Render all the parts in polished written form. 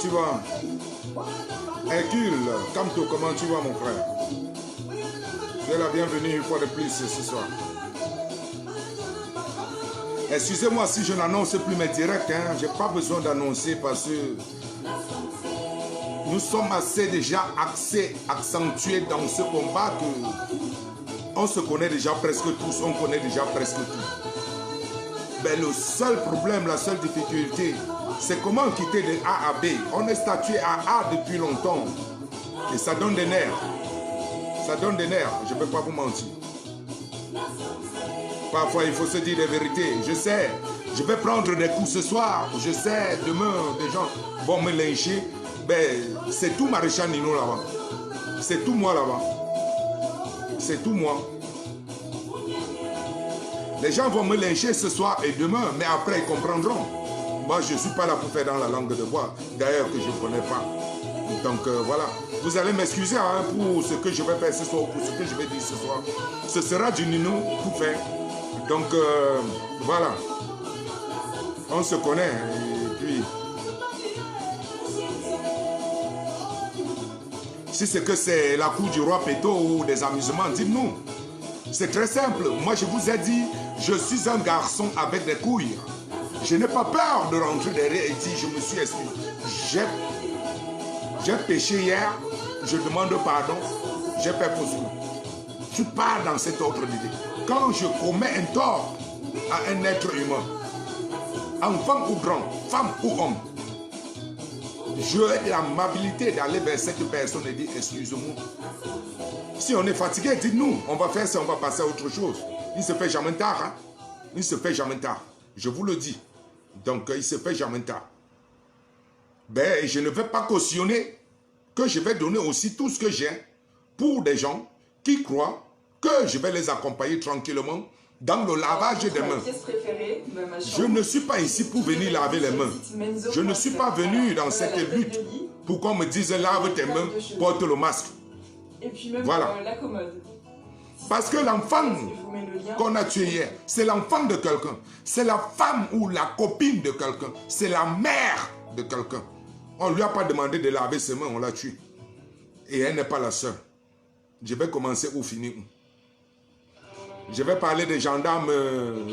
tu vas? Hercule, Camto, comment tu vas, mon frère? Tu es la bienvenue une fois de plus ce soir. Excusez-moi si je n'annonce plus mes directs, hein. Je n'ai pas besoin d'annoncer parce que nous sommes assez déjà accentués dans ce combat que on se connaît déjà presque tous, on connaît déjà presque tout. Mais le seul problème, la seule difficulté, c'est comment quitter de A à B. On est statué à A depuis longtemps et ça donne des nerfs. Ça donne des nerfs, je ne vais pas vous mentir. Parfois, il faut se dire des vérités. Je sais, je vais prendre des coups ce soir. Je sais, demain, des gens vont me lyncher. Ben, c'est tout Maréchal Nino là-bas. C'est tout moi là-bas. C'est tout moi. Les gens vont me lyncher ce soir et demain, mais après, ils comprendront. Moi, je ne suis pas là pour faire dans la langue de bois. D'ailleurs, que je ne connais pas. Donc, voilà. Vous allez m'excuser hein, pour ce que je vais faire ce soir, pour ce que je vais dire ce soir. Ce sera du Nino tout fait. Donc, voilà. On se connaît. Et puis, si c'est que c'est la cour du roi Péto ou des amusements, dites-nous. C'est très simple. Moi, je vous ai dit, je suis un garçon avec des couilles. Je n'ai pas peur de rentrer derrière et dire, je me suis excusé. J'ai péché hier, je demande pardon, j'ai fait fausse route. Je ne suis pas dans cette autre idée. Quand je commets un tort à un être humain, enfant ou grand, femme ou homme, j'ai l'amabilité d'aller vers cette personne et dire excuse-moi. Si on est fatigué, dites-nous, on va faire ça, on va passer à autre chose. Il ne se fait jamais tard. Hein? Il ne se fait jamais tard. Je vous le dis. Donc, il ne se fait jamais tard. Ben, je ne vais pas cautionner que je vais donner aussi tout ce que j'ai pour des gens qui croient que je vais les accompagner tranquillement dans le lavage des mains. Je ne suis pas ici pour venir laver les mains. Je ne suis pas venu dans cette lutte pour qu'on me dise lave tes mains, porte le masque. Et puis même voilà. La commode. Parce que l'enfant qu'on a tué hier, c'est l'enfant de quelqu'un. C'est la femme ou la copine de quelqu'un. C'est la mère de quelqu'un. On ne lui a pas demandé de laver ses mains, on l'a tué. Et elle n'est pas la seule. Je vais commencer ou finir. Je vais parler des gendarmes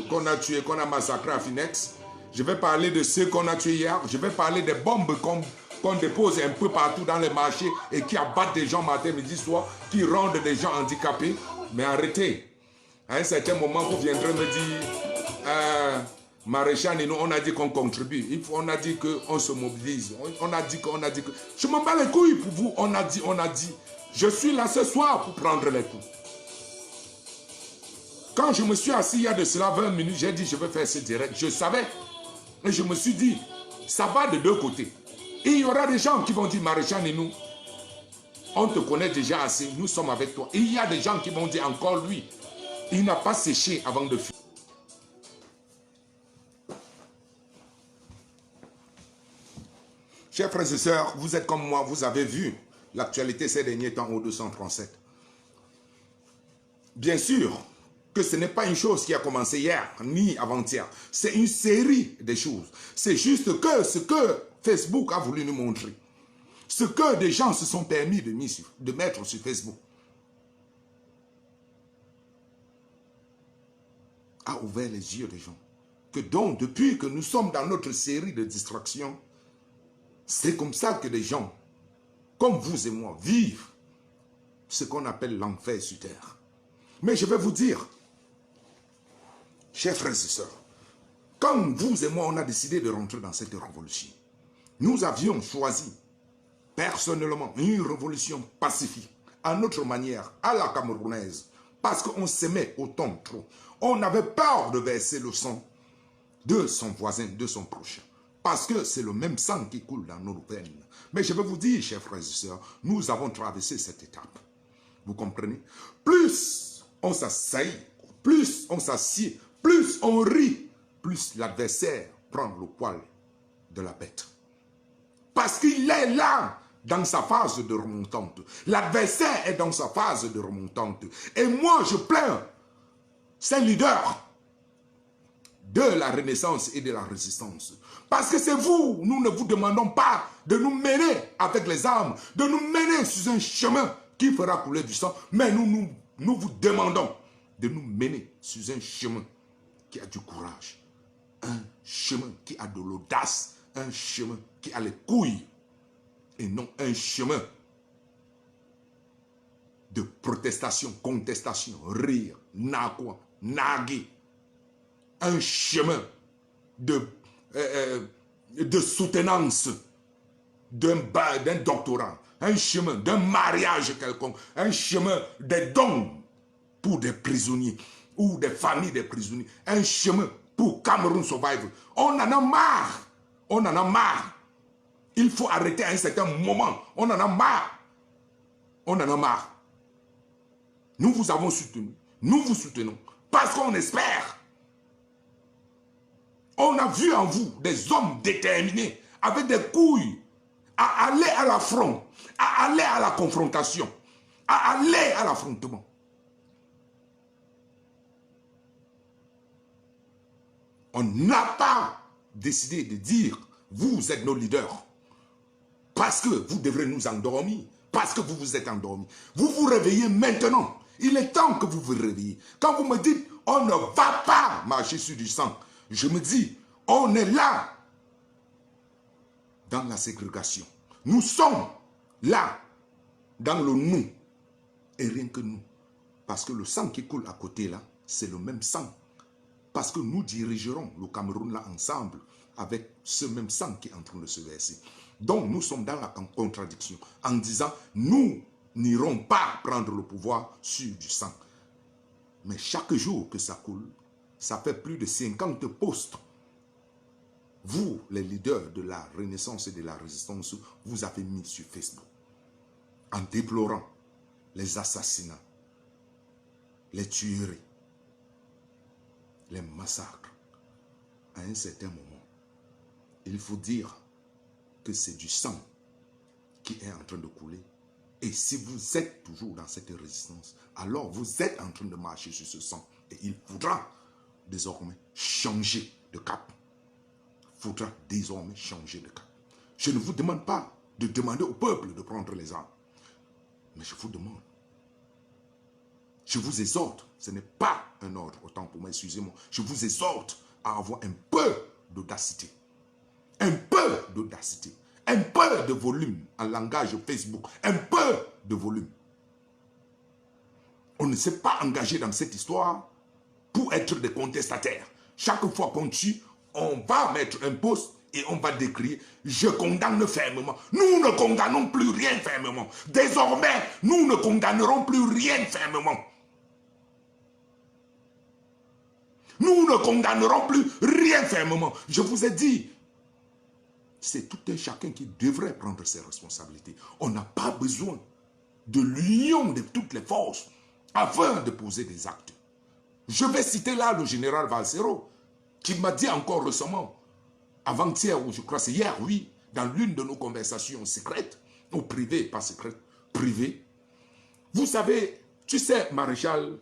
qu'on a tués, qu'on a massacrés à Finex. Je vais parler de ceux qu'on a tués hier. Je vais parler des bombes qu'on dépose un peu partout dans les marchés et qui abattent des gens matin, midi, soir, qui rendent des gens handicapés. Mais arrêtez. À un certain moment, vous viendrez me dire, Maréchal Nino, on a dit qu'on contribue. On a dit qu'on se mobilise. On a dit que... Je m'en bats les couilles pour vous. On a dit. Je suis là ce soir pour prendre les coups. Quand je me suis assis il y a de cela 20 minutes, j'ai dit je vais faire ce direct. Je savais. Et je me suis dit, ça va de deux côtés. Et il y aura des gens qui vont dire, Maréchal Nino, on te connaît déjà assez, nous sommes avec toi. Et il y a des gens qui vont dire encore lui, il n'a pas séché avant de fuir. Chers frères et sœurs, vous êtes comme moi, vous avez vu l'actualité ces derniers temps au 237. Bien sûr que ce n'est pas une chose qui a commencé hier, ni avant-hier. C'est une série de choses. C'est juste que ce que Facebook a voulu nous montrer, ce que des gens se sont permis de mettre sur Facebook, a ouvert les yeux des gens. Que donc, depuis que nous sommes dans notre série de distractions, c'est comme ça que des gens, comme vous et moi, vivent ce qu'on appelle l'enfer sur terre. Mais je vais vous dire, chers frères et sœurs, quand vous et moi, on a décidé de rentrer dans cette révolution, nous avions choisi personnellement une révolution pacifique, à notre manière, à la camerounaise, parce qu'on s'aimait autant trop. On avait peur de verser le sang de son voisin, de son prochain, parce que c'est le même sang qui coule dans nos veines. Mais je vais vous dire, chers frères et sœurs, nous avons traversé cette étape. Vous comprenez? Plus on s'assaille, plus on s'assied, plus on rit, plus l'adversaire prend le poil de la bête. Parce qu'il est là, dans sa phase de remontante. L'adversaire est dans sa phase de remontante. Et moi, je plains ces leaders de la renaissance et de la résistance. Parce que c'est vous, nous ne vous demandons pas de nous mener avec les armes, de nous mener sur un chemin qui fera couler du sang, mais nous vous demandons de nous mener sur un chemin qui a du courage, un chemin qui a de l'audace, un chemin qui a les couilles, et non un chemin de protestation, contestation, rire, nakwa, nagui, un chemin de soutenance d'un doctorat, un chemin d'un mariage quelconque, un chemin des dons pour des prisonniers ou des familles des prisonniers, un chemin pour Cameroun Survival. On en a marre, on en a marre. Il faut arrêter à un certain moment, on en a marre, on en a marre. Nous vous avons soutenu, nous vous soutenons, parce qu'on espère. On a vu en vous des hommes déterminés, avec des couilles, à aller à l'affront, à aller à la confrontation, à aller à l'affrontement. On n'a pas décidé de dire, vous êtes nos leaders, parce que vous devrez nous endormir, parce que vous vous êtes endormis. Vous vous réveillez maintenant. Il est temps que vous vous réveillez. Quand vous me dites, on ne va pas marcher sur du sang, je me dis, on est là, dans la ségrégation. Nous sommes là, dans le nous, et rien que nous. Parce que le sang qui coule à côté là, c'est le même sang. Parce que nous dirigerons le Cameroun là ensemble, avec ce même sang qui est en train de se verser. Donc nous sommes dans la contradiction, en disant, nous n'irons pas prendre le pouvoir sur du sang. Mais chaque jour que ça coule, ça fait plus de 50 postes. Vous, les leaders de la Renaissance et de la Résistance, vous avez mis sur Facebook, en déplorant les assassinats, les tueries, les massacres. À un certain moment, il faut dire que c'est du sang qui est en train de couler. Et si vous êtes toujours dans cette résistance, alors vous êtes en train de marcher sur ce sang. Et il faudra désormais changer de cap. Il faudra désormais changer de cap. Je ne vous demande pas de demander au peuple de prendre les armes. Mais je vous demande, je vous exhorte, ce n'est pas un ordre, autant pour moi, excusez-moi, je vous exhorte à avoir un peu d'audacité. Un peu d'audacité. Un peu de volume en langage Facebook. Un peu de volume. On ne s'est pas engagé dans cette histoire pour être des contestataires. Chaque fois qu'on tue, on va mettre un post et on va décrire « Je condamne fermement ». Nous ne condamnons plus rien fermement. Désormais, nous ne condamnerons plus rien fermement. Nous ne condamnerons plus rien fermement. Je vous ai dit, c'est tout un chacun qui devrait prendre ses responsabilités. On n'a pas besoin de l'union de toutes les forces afin de poser des actes. Je vais citer là le général Valsero, qui m'a dit encore récemment, avant-hier, ou je crois c'est hier, oui, dans l'une de nos conversations secrètes, ou privées, pas secrètes, privées. Vous savez, tu sais, maréchal,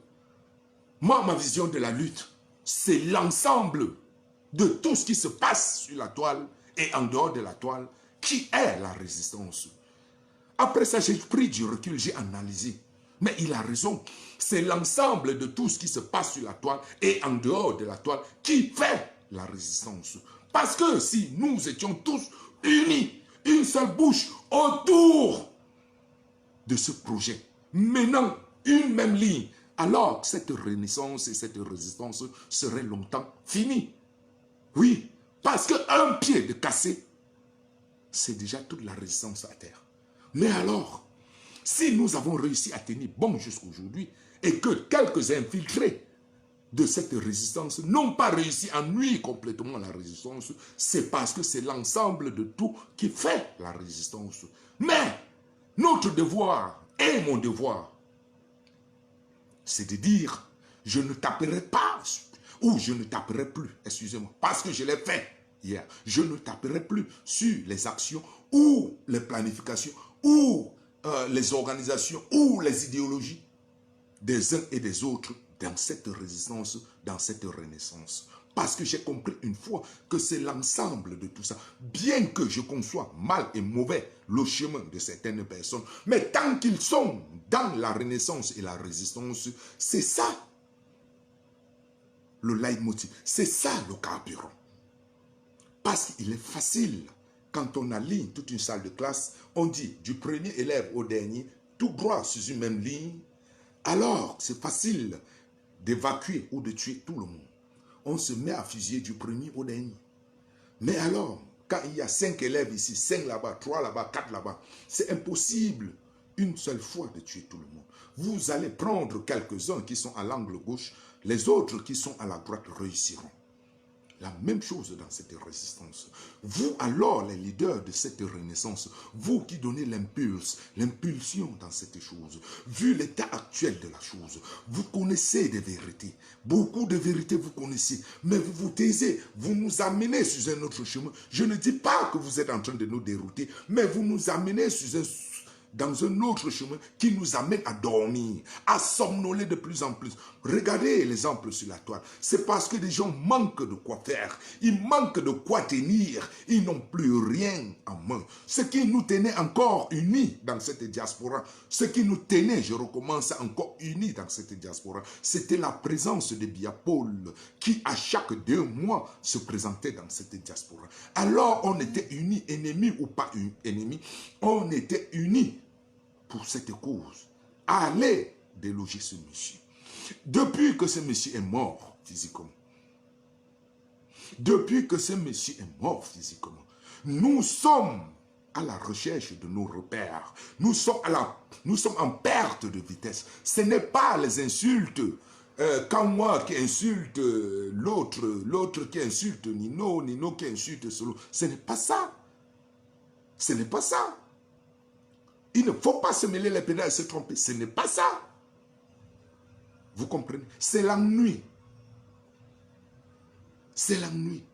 moi, ma vision de la lutte, c'est l'ensemble de tout ce qui se passe sur la toile et en dehors de la toile, qui est la résistance. Après ça, j'ai pris du recul, j'ai analysé. Mais il a raison. C'est l'ensemble de tout ce qui se passe sur la toile et en dehors de la toile qui fait la résistance. Parce que si nous étions tous unis, une seule bouche, autour de ce projet, menant une même ligne, alors cette renaissance et cette résistance seraient longtemps finies. Oui, parce qu'un pied de cassé, c'est déjà toute la résistance à terre. Mais alors, si nous avons réussi à tenir bon jusqu'à aujourd'hui et que quelques infiltrés de cette résistance n'ont pas réussi à nuire complètement la résistance, c'est parce que c'est l'ensemble de tout qui fait la résistance. Mais notre devoir et mon devoir, c'est de dire, je ne taperai pas, ou je ne taperai plus, excusez-moi, parce que je l'ai fait hier, je ne taperai plus sur les actions ou les planifications ou les organisations ou les idéologies des uns et des autres dans cette résistance, dans cette renaissance. Parce que j'ai compris une fois que c'est l'ensemble de tout ça. Bien que je conçois mal et mauvais le chemin de certaines personnes, mais tant qu'ils sont dans la renaissance et la résistance, c'est ça le leitmotiv, c'est ça le carburant. Parce qu'il est facile, quand on aligne toute une salle de classe, on dit du premier élève au dernier, tout droit sur une même ligne, alors c'est facile d'évacuer ou de tuer tout le monde. On se met à fusiller du premier au dernier. Mais alors, quand il y a 5 élèves ici, 5 là-bas, 3 là-bas, 4 là-bas, c'est impossible une seule fois de tuer tout le monde. Vous allez prendre quelques-uns qui sont à l'angle gauche, les autres qui sont à la droite réussiront. La même chose dans cette résistance. Vous alors, les leaders de cette renaissance, vous qui donnez l'impulsion dans cette chose, vu l'état actuel de la chose, vous connaissez des vérités. Beaucoup de vérités vous connaissez, mais vous vous taisez, vous nous amenez sur un autre chemin. Je ne dis pas que vous êtes en train de nous dérouter, mais vous nous amenez dans un autre chemin qui nous amène à dormir, à somnoler de plus en plus. Regardez l'exemple sur la toile. C'est parce que les gens manquent de quoi faire. Ils manquent de quoi tenir. Ils n'ont plus rien en main. Ce qui nous tenait encore unis dans cette diaspora, ce qui nous tenait, je recommence, encore unis dans cette diaspora, c'était la présence de Biapol qui, à chaque 2 mois, se présentait dans cette diaspora. Alors, on était unis, ennemis ou pas ennemis, on était unis pour cette cause. Allez déloger ce monsieur. Depuis que ce monsieur est mort physiquement, nous sommes à la recherche de nos repères. Nous sommes en perte de vitesse. Ce n'est pas les insultes. Quand moi qui insulte l'autre qui insulte Nino qui insulte Solo. Ce n'est pas ça. Ce n'est pas ça. Il ne faut pas se mêler les pédales et se tromper. Ce n'est pas ça. Vous comprenez? C'est l'ennui. C'est l'ennui.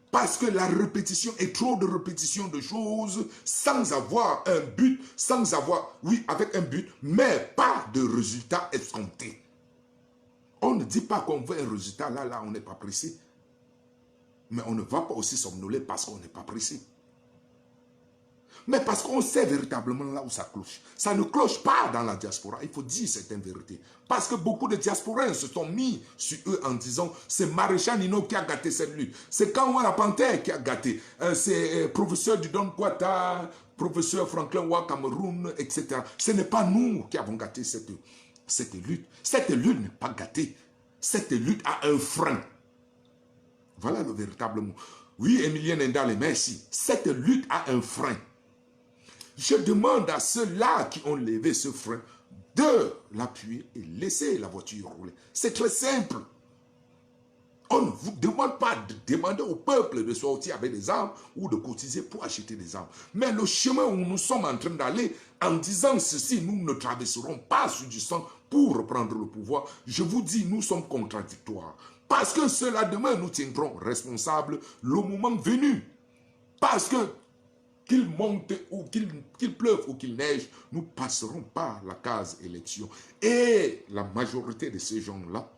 Parce que la répétition est trop de répétition de choses sans avoir un but, oui, avec un but, mais pas de résultat escompté. On ne dit pas qu'on veut un résultat, là, on n'est pas pressé. Mais on ne va pas aussi somnoler parce qu'on n'est pas pressé. Mais parce qu'on sait véritablement là où ça cloche. Ça ne cloche pas dans la diaspora. Il faut dire certaines vérités. Parce que beaucoup de diasporains se sont mis sur eux en disant c'est Maréchal Nino qui a gâté cette lutte. C'est Kanwa la Panthère qui a gâté. C'est professeur du Don Kwata, professeur Franklin Wa Cameroun, etc. Ce n'est pas nous qui avons gâté cette lutte. Cette lutte n'est pas gâtée. Cette lutte a un frein. Voilà le véritable mot. Oui, Emilien Ndale, merci. Cette lutte a un frein. Je demande à ceux-là qui ont levé ce frein de l'appuyer et laisser la voiture rouler. C'est très simple. On ne vous demande pas de demander au peuple de sortir avec des armes ou de cotiser pour acheter des armes. Mais le chemin où nous sommes en train d'aller, en disant ceci, nous ne traverserons pas sur du sang pour reprendre le pouvoir. Je vous dis, nous sommes contradictoires. Parce que ceux-là, demain, nous tiendrons responsables le moment venu. Parce que qu'il monte ou qu'il pleuve ou qu'il neige, nous passerons par la case élection. Et la majorité de ces gens-là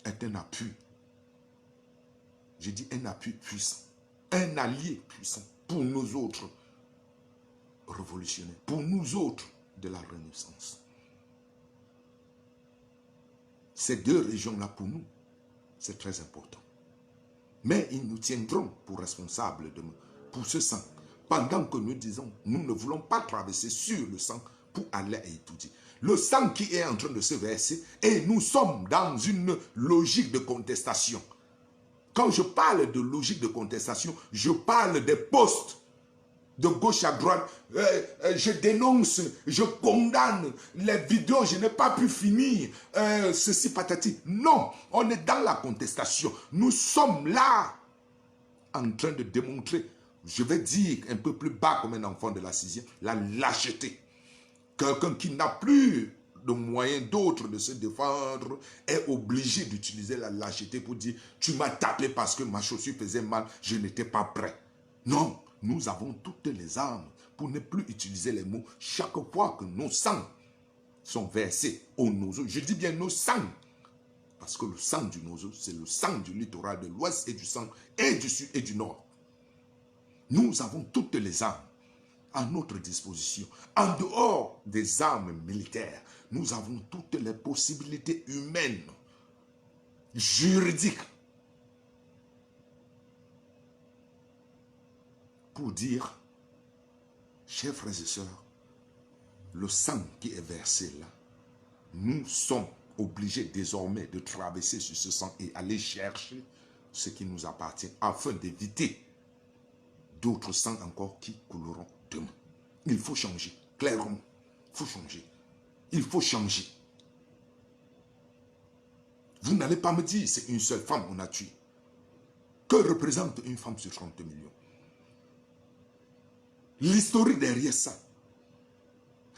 est un appui. Je dis un appui puissant, un allié puissant pour nous autres révolutionnaires, pour nous autres de la Renaissance. Ces 2 régions-là pour nous, c'est très important. Mais ils nous tiendront pour responsables pour ce sang. Pendant que nous disons, nous ne voulons pas traverser sur le sang pour aller étudier. Le sang qui est en train de se verser et nous sommes dans une logique de contestation. Quand je parle de logique de contestation, je parle des postes de gauche à droite. Je dénonce, je condamne les vidéos, je n'ai pas pu finir, ceci patati. Non, on est dans la contestation. Nous sommes là en train de démontrer, je vais dire un peu plus bas comme un enfant de la 6e, la lâcheté. Quelqu'un qui n'a plus de moyens d'autres de se défendre est obligé d'utiliser la lâcheté pour dire tu m'as tapé parce que ma chaussure faisait mal, je n'étais pas prêt. Non, nous avons toutes les armes pour ne plus utiliser les mots chaque fois que nos sangs sont versés. Je dis bien nos sangs. Parce que le sang du Nozo, c'est le sang du littoral de l'ouest et du centre, et du sud et du nord. Nous avons toutes les armes à notre disposition. En dehors des armes militaires, nous avons toutes les possibilités humaines, juridiques, pour dire, chers frères et sœurs, le sang qui est versé là, nous sommes obligés désormais de traverser sur ce sang et aller chercher ce qui nous appartient afin d'éviter d'autres sangs encore qui couleront demain. Il faut changer, clairement. Il faut changer. Il faut changer. Vous n'allez pas me dire, c'est une seule femme qu'on a tuée. Que représente une femme sur 30 millions? L'historique derrière ça.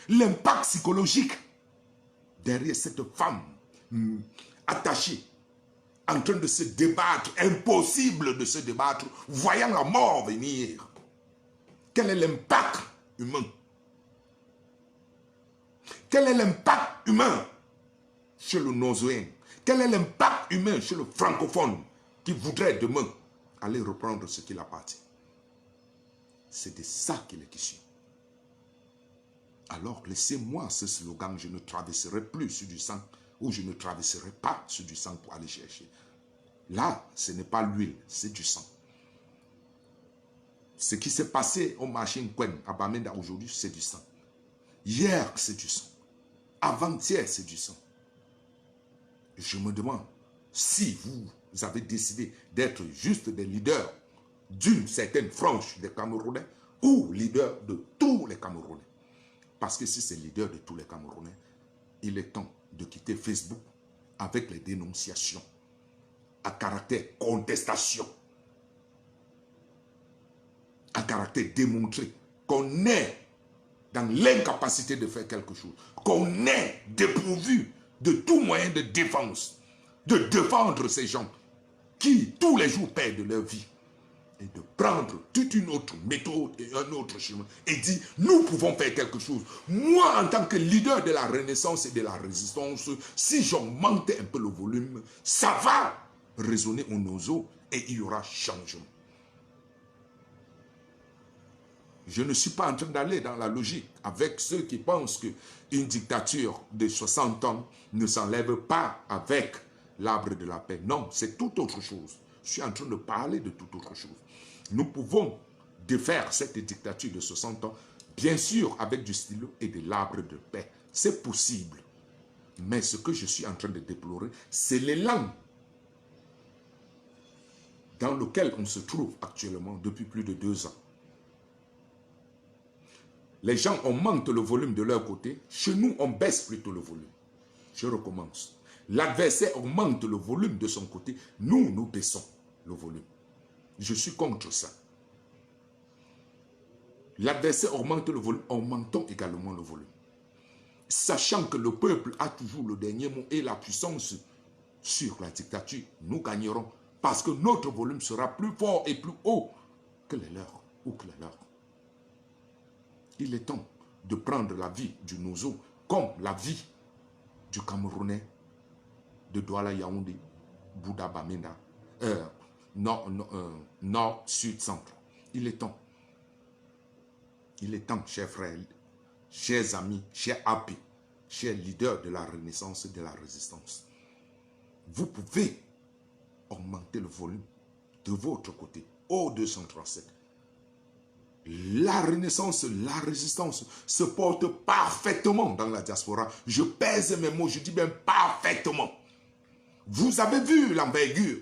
L'impact psychologique derrière cette femme attachée, en train de se débattre, impossible de se débattre, voyant la mort venir. Quel est l'impact humain? Quel est l'impact humain chez le Nozoïen? Quel est l'impact humain chez le francophone qui voudrait demain aller reprendre ce qu'il appartient? C'est de ça qu'il est question. Alors laissez-moi ce slogan, je ne traverserai plus sur du sang, ou je ne traverserai pas sur du sang pour aller chercher. Là, ce n'est pas l'huile, c'est du sang. Ce qui s'est passé au marché Nkwen, à Bamenda aujourd'hui, c'est du sang. Hier, c'est du sang. Avant-hier, c'est du sang. Je me demande si vous avez décidé d'être juste des leaders d'une certaine frange des Camerounais ou leaders de tous les Camerounais. Parce que si c'est leader de tous les Camerounais, il est temps de quitter Facebook avec les dénonciations à caractère contestation, à caractère démontré qu'on est dans l'incapacité de faire quelque chose, qu'on est dépourvu de tout moyen de défense, de défendre ces gens qui tous les jours perdent leur vie, et de prendre toute une autre méthode et un autre chemin et dire nous pouvons faire quelque chose. Moi en tant que leader de la renaissance et de la résistance, si j'augmente un peu le volume, ça va résonner au Nozo et il y aura changement. Je ne suis pas en train d'aller dans la logique avec ceux qui pensent qu'une dictature de 60 ans ne s'enlève pas avec l'arbre de la paix. Non, c'est tout autre chose. Je suis en train de parler de toute autre chose. Nous pouvons défaire cette dictature de 60 ans, bien sûr avec du stylo et de l'arbre de paix. C'est possible. Mais ce que je suis en train de déplorer, c'est l'élan dans lequel on se trouve actuellement depuis plus de 2 ans. Les gens augmentent le volume de leur côté. Chez nous, on baisse plutôt le volume. Je recommence. L'adversaire augmente le volume de son côté. Nous, nous baissons le volume. Je suis contre ça. L'adversaire augmente le volume. Augmentons également le volume. Sachant que le peuple a toujours le dernier mot et la puissance sur la dictature, nous gagnerons. Parce que notre volume sera plus fort et plus haut que les leurs ou que les leurs. Il est temps de prendre la vie du Nozo comme la vie du Camerounais, de Douala Yaoundé, Bouddha Bamenda, nord, sud, centre. Il est temps. Il est temps, chers frères, chers amis, chers AP, chers leaders de la renaissance et de la résistance. Vous pouvez augmenter le volume de votre côté, au 237. La renaissance, la résistance se porte parfaitement dans la diaspora. Je pèse mes mots, je dis bien parfaitement. Vous avez vu l'envergure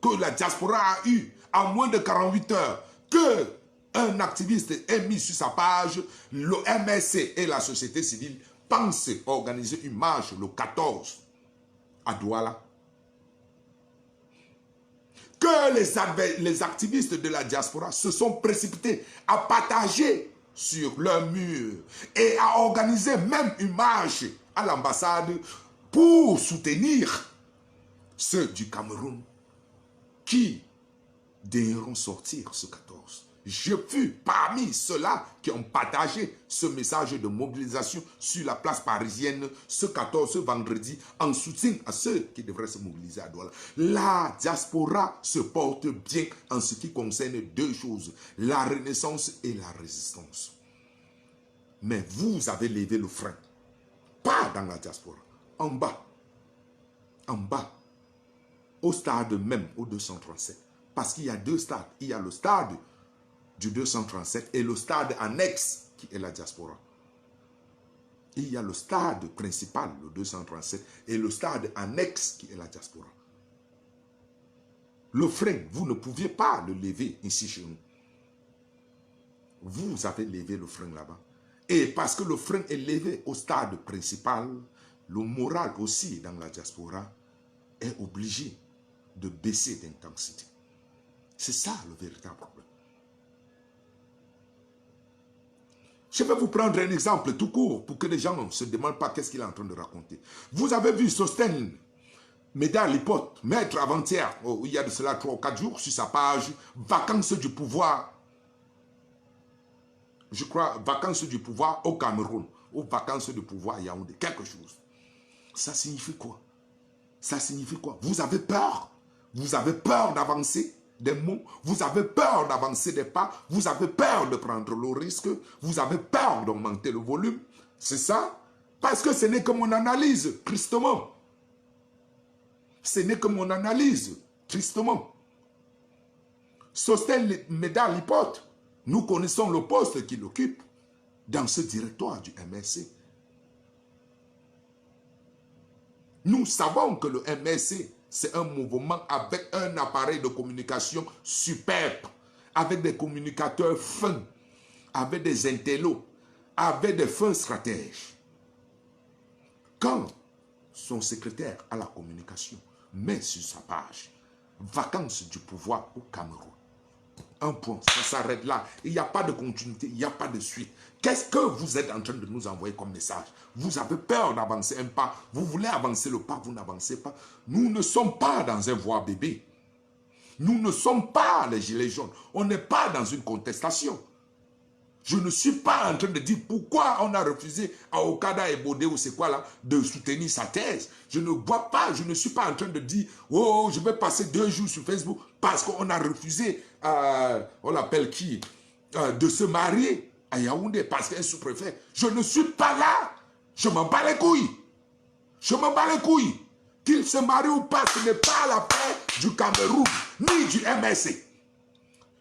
que la diaspora a eue en moins de 48 heures, que un activiste ait mis sur sa page, le MSC et la société civile pensent organiser une marche le 14 à Douala. Que les activistes de la diaspora se sont précipités à partager sur leur mur et à organiser même une marche à l'ambassade pour soutenir ceux du Cameroun qui devront sortir ce 14. Je fus parmi ceux-là qui ont partagé ce message de mobilisation sur la place parisienne ce 14, ce vendredi, en soutien à ceux qui devraient se mobiliser à Douala. La diaspora se porte bien en ce qui concerne deux choses, la renaissance et la résistance. Mais vous avez levé le frein, pas dans la diaspora, en bas, au stade même, au 237. Parce qu'il y a deux stades, il y a le stade du 237 et le stade annexe qui est la diaspora. Il y a le stade principal, le 237, et le stade annexe qui est la diaspora. Le frein, vous ne pouviez pas le lever ici chez nous. Vous avez levé le frein là-bas. Et parce que le frein est levé au stade principal, le moral aussi dans la diaspora est obligé de baisser d'intensité. C'est ça le véritable problème. Je vais vous prendre un exemple tout court pour que les gens ne se demandent pas qu'est-ce qu'il est en train de raconter. Vous avez vu Sostène Médard Lipote mettre avant-hier, il y a de cela 3 ou 4 jours, sur sa page « Vacances du pouvoir ». Je crois, vacances du pouvoir au Cameroun, ou vacances du pouvoir à Yaoundé, quelque chose. Ça signifie quoi? Ça signifie quoi? Vous avez peur? Vous avez peur d'avancer des mots? Vous avez peur d'avancer des pas? Vous avez peur de prendre le risque? Vous avez peur d'augmenter le volume? C'est ça? Parce que ce n'est que mon analyse, tristement. Ce n'est que mon analyse, tristement. Sostène Médard Lipote, nous connaissons le poste qu'il occupe dans ce directoire du MSC. Nous savons que le MSC, c'est un mouvement avec un appareil de communication superbe, avec des communicateurs fins, avec des intellos, avec des fins stratèges. Quand son secrétaire à la communication met sur sa page « Vacances du pouvoir au Cameroun », un point, ça s'arrête là. Il n'y a pas de continuité, il n'y a pas de suite. Qu'est-ce que vous êtes en train de nous envoyer comme message? Vous avez peur d'avancer un pas. Vous voulez avancer le pas, vous n'avancez pas. Nous ne sommes pas dans un voie bébé. Nous ne sommes pas les gilets jaunes. On n'est pas dans une contestation. Je ne suis pas en train de dire pourquoi on a refusé à Okada et Bodé ou c'est quoi là, de soutenir sa thèse. Je ne vois pas, je ne suis pas en train de dire, oh, je vais passer 2 jours sur Facebook parce qu'on a refusé, on l'appelle qui, de se marier à Yaoundé parce qu'un sous-préfet. Je ne suis pas là. Je m'en bats les couilles. Je m'en bats les couilles. Qu'il se marie ou pas, ce n'est pas l'affaire du Cameroun, ni du MSC.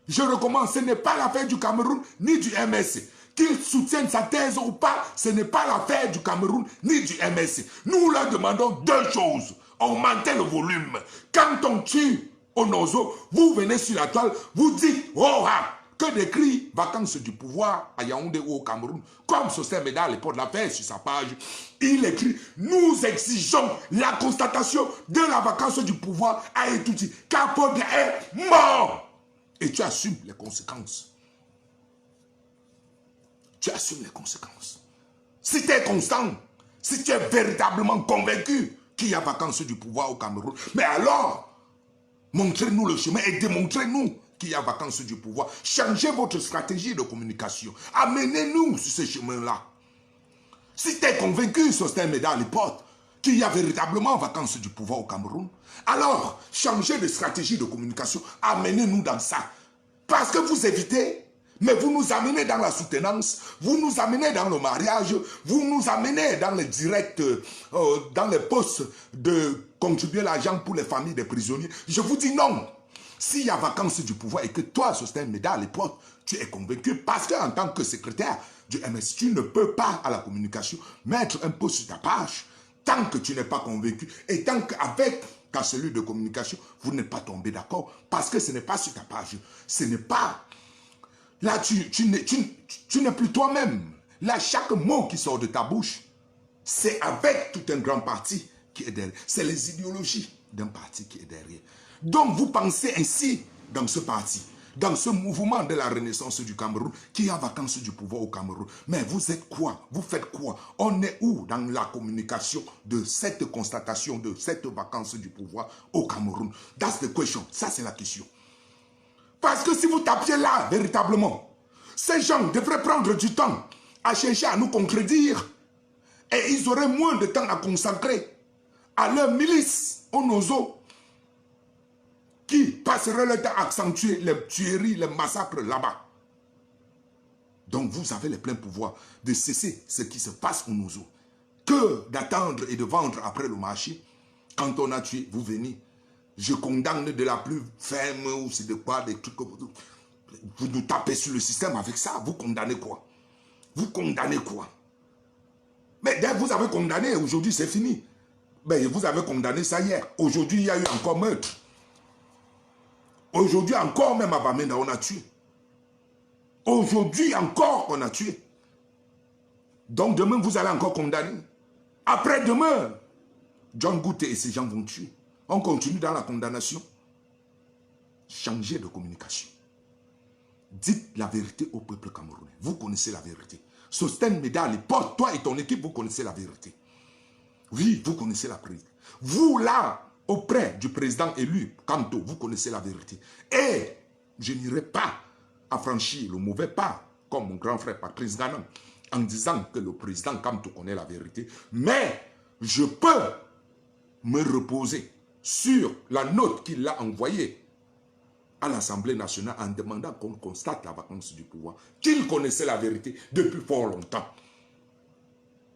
Je recommence, ce n'est pas l'affaire du Cameroun ni du MSC. Qu'ils soutiennent sa thèse ou pas, ce n'est pas l'affaire du Cameroun ni du MSC. Nous leur demandons 2 choses. Augmenter le volume. Quand on tue Onozo, vous venez sur la toile, vous dites « Oh ah !» Que des cris vacances du pouvoir à Yaoundé ou au Cameroun, comme Sostène Médard Lipote l'a fait sur sa page, il écrit « Nous exigeons la constatation de la vacance du pouvoir à Etouti, car Podé est mort !» Et tu assumes les conséquences. Tu assumes les conséquences. Si tu es constant, si tu es véritablement convaincu qu'il y a vacance du pouvoir au Cameroun, mais alors, montrez-nous le chemin et démontrez-nous qu'il y a vacance du pouvoir. Changez votre stratégie de communication. Amenez-nous sur ce chemin-là. Si tu es convaincu, Sostène Médard Lipote, qu'il y a véritablement vacance du pouvoir au Cameroun, alors changez de stratégie de communication, amenez-nous dans ça. Parce que vous évitez, mais vous nous amenez dans la soutenance, vous nous amenez dans le mariage, vous nous amenez dans les directs, dans les postes de contribuer l'argent pour les familles des prisonniers. Je vous dis non. S'il y a vacance du pouvoir et que toi, Sostène Médard Lipote, tu es convaincu, parce qu'en tant que secrétaire du MS, tu ne peux pas à la communication mettre un post sur ta page tant que tu n'es pas convaincu et tant qu'avec ta cellule de communication, vous n'êtes pas tombé d'accord parce que ce n'est pas sur ta page. Ce n'est pas... Là, tu n'es plus toi-même. Là, chaque mot qui sort de ta bouche, c'est avec tout un grand parti qui est derrière. C'est les idéologies d'un parti qui est derrière. Donc, vous pensez ainsi dans ce parti, dans ce mouvement de la renaissance du Cameroun, qui a vacance du pouvoir au Cameroun. Mais vous êtes quoi? Vous faites quoi? On est où dans la communication de cette constatation, de cette vacance du pouvoir au Cameroun? That's the question. Ça, c'est la question. Parce que si vous tapiez là, véritablement, ces gens devraient prendre du temps à chercher à nous contredire. Et ils auraient moins de temps à consacrer à leur milice, aux nozo, qui passeraient le temps à accentuer les tueries, les massacres là-bas. Donc vous avez les pleins pouvoirs de cesser ce qui se passe au nozo. Que d'attendre et de vendre après le marché. Quand on a tué, vous venez. Je condamne de la plus ferme ou c'est de quoi, des trucs comme ça. Vous nous tapez sur le système avec ça. Vous condamnez quoi? Vous condamnez quoi? Mais dès que vous avez condamné, aujourd'hui c'est fini. Mais vous avez condamné ça hier. Aujourd'hui, il y a eu encore meurtre. Aujourd'hui encore, même à Bamenda, on a tué. Aujourd'hui encore, on a tué. Donc demain, vous allez encore condamner. Après-demain, John Gouté et ces gens vont tuer. On continue dans la condamnation. Changez de communication. Dites la vérité au peuple camerounais. Vous connaissez la vérité. Sosten Meda, l'époque, toi et ton équipe, vous connaissez la vérité. Oui, vous connaissez la vérité. Vous, là, auprès du président élu, Kamto, vous connaissez la vérité. Et je n'irai pas affranchir le mauvais pas, comme mon grand frère Patrice Ganam, en disant que le président Kamto connaît la vérité. Mais je peux me reposer sur la note qu'il a envoyée à l'Assemblée nationale en demandant qu'on constate la vacance du pouvoir, qu'il connaissait la vérité depuis fort longtemps.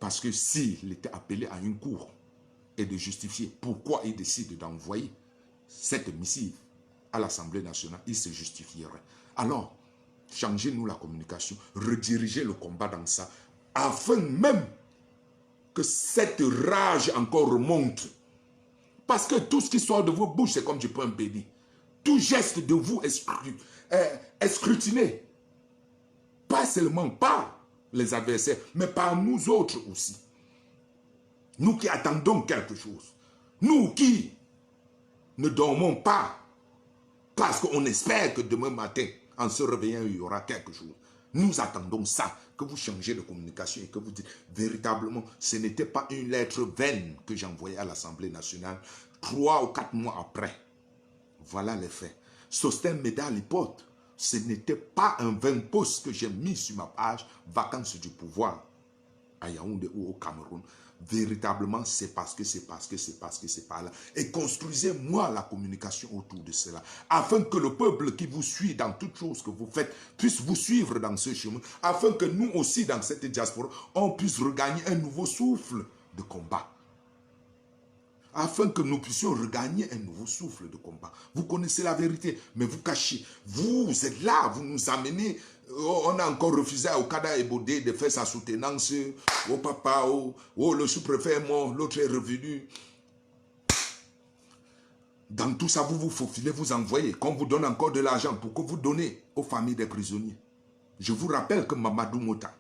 Parce que s'il était appelé à une cour et de justifier pourquoi il décide d'envoyer cette missive à l'Assemblée nationale, il se justifierait. Alors, changez-nous la communication, redirigez le combat dans ça, afin même que cette rage encore remonte. Parce que tout ce qui sort de vos bouches, c'est comme du pain béni. Tout geste de vous est scrutiné. Pas seulement par les adversaires, mais par nous autres aussi. Nous qui attendons quelque chose. Nous qui ne dormons pas parce qu'on espère que demain matin, en se réveillant, il y aura quelque chose. Nous attendons ça, que vous changez de communication et que vous dites véritablement, ce n'était pas une lettre vaine que j'envoyais à l'Assemblée nationale 3 ou 4 mois après. Voilà les faits. Sosten Meda l'hypothèse, ce n'était pas un vain post que j'ai mis sur ma page Vacances du pouvoir à Yaoundé ou au Cameroun. Véritablement, c'est parce que c'est pas là. Et construisez-moi la communication autour de cela, afin que le peuple qui vous suit dans toutes choses que vous faites puisse vous suivre dans ce chemin, afin que nous aussi, dans cette diaspora, on puisse regagner un nouveau souffle de combat. Afin que nous puissions regagner un nouveau souffle de combat. Vous connaissez la vérité, mais vous cachez. Vous êtes là, vous nous amenez. On a encore refusé au Kada Ebodé de faire sa soutenance. Oh papa, oh le sous-préfet est mort, l'autre est revenu. Dans tout ça, vous vous faufilez, vous envoyez. Qu'on vous donne encore de l'argent pour que vous donnez aux familles des prisonniers. Je vous rappelle que Mamadou Mota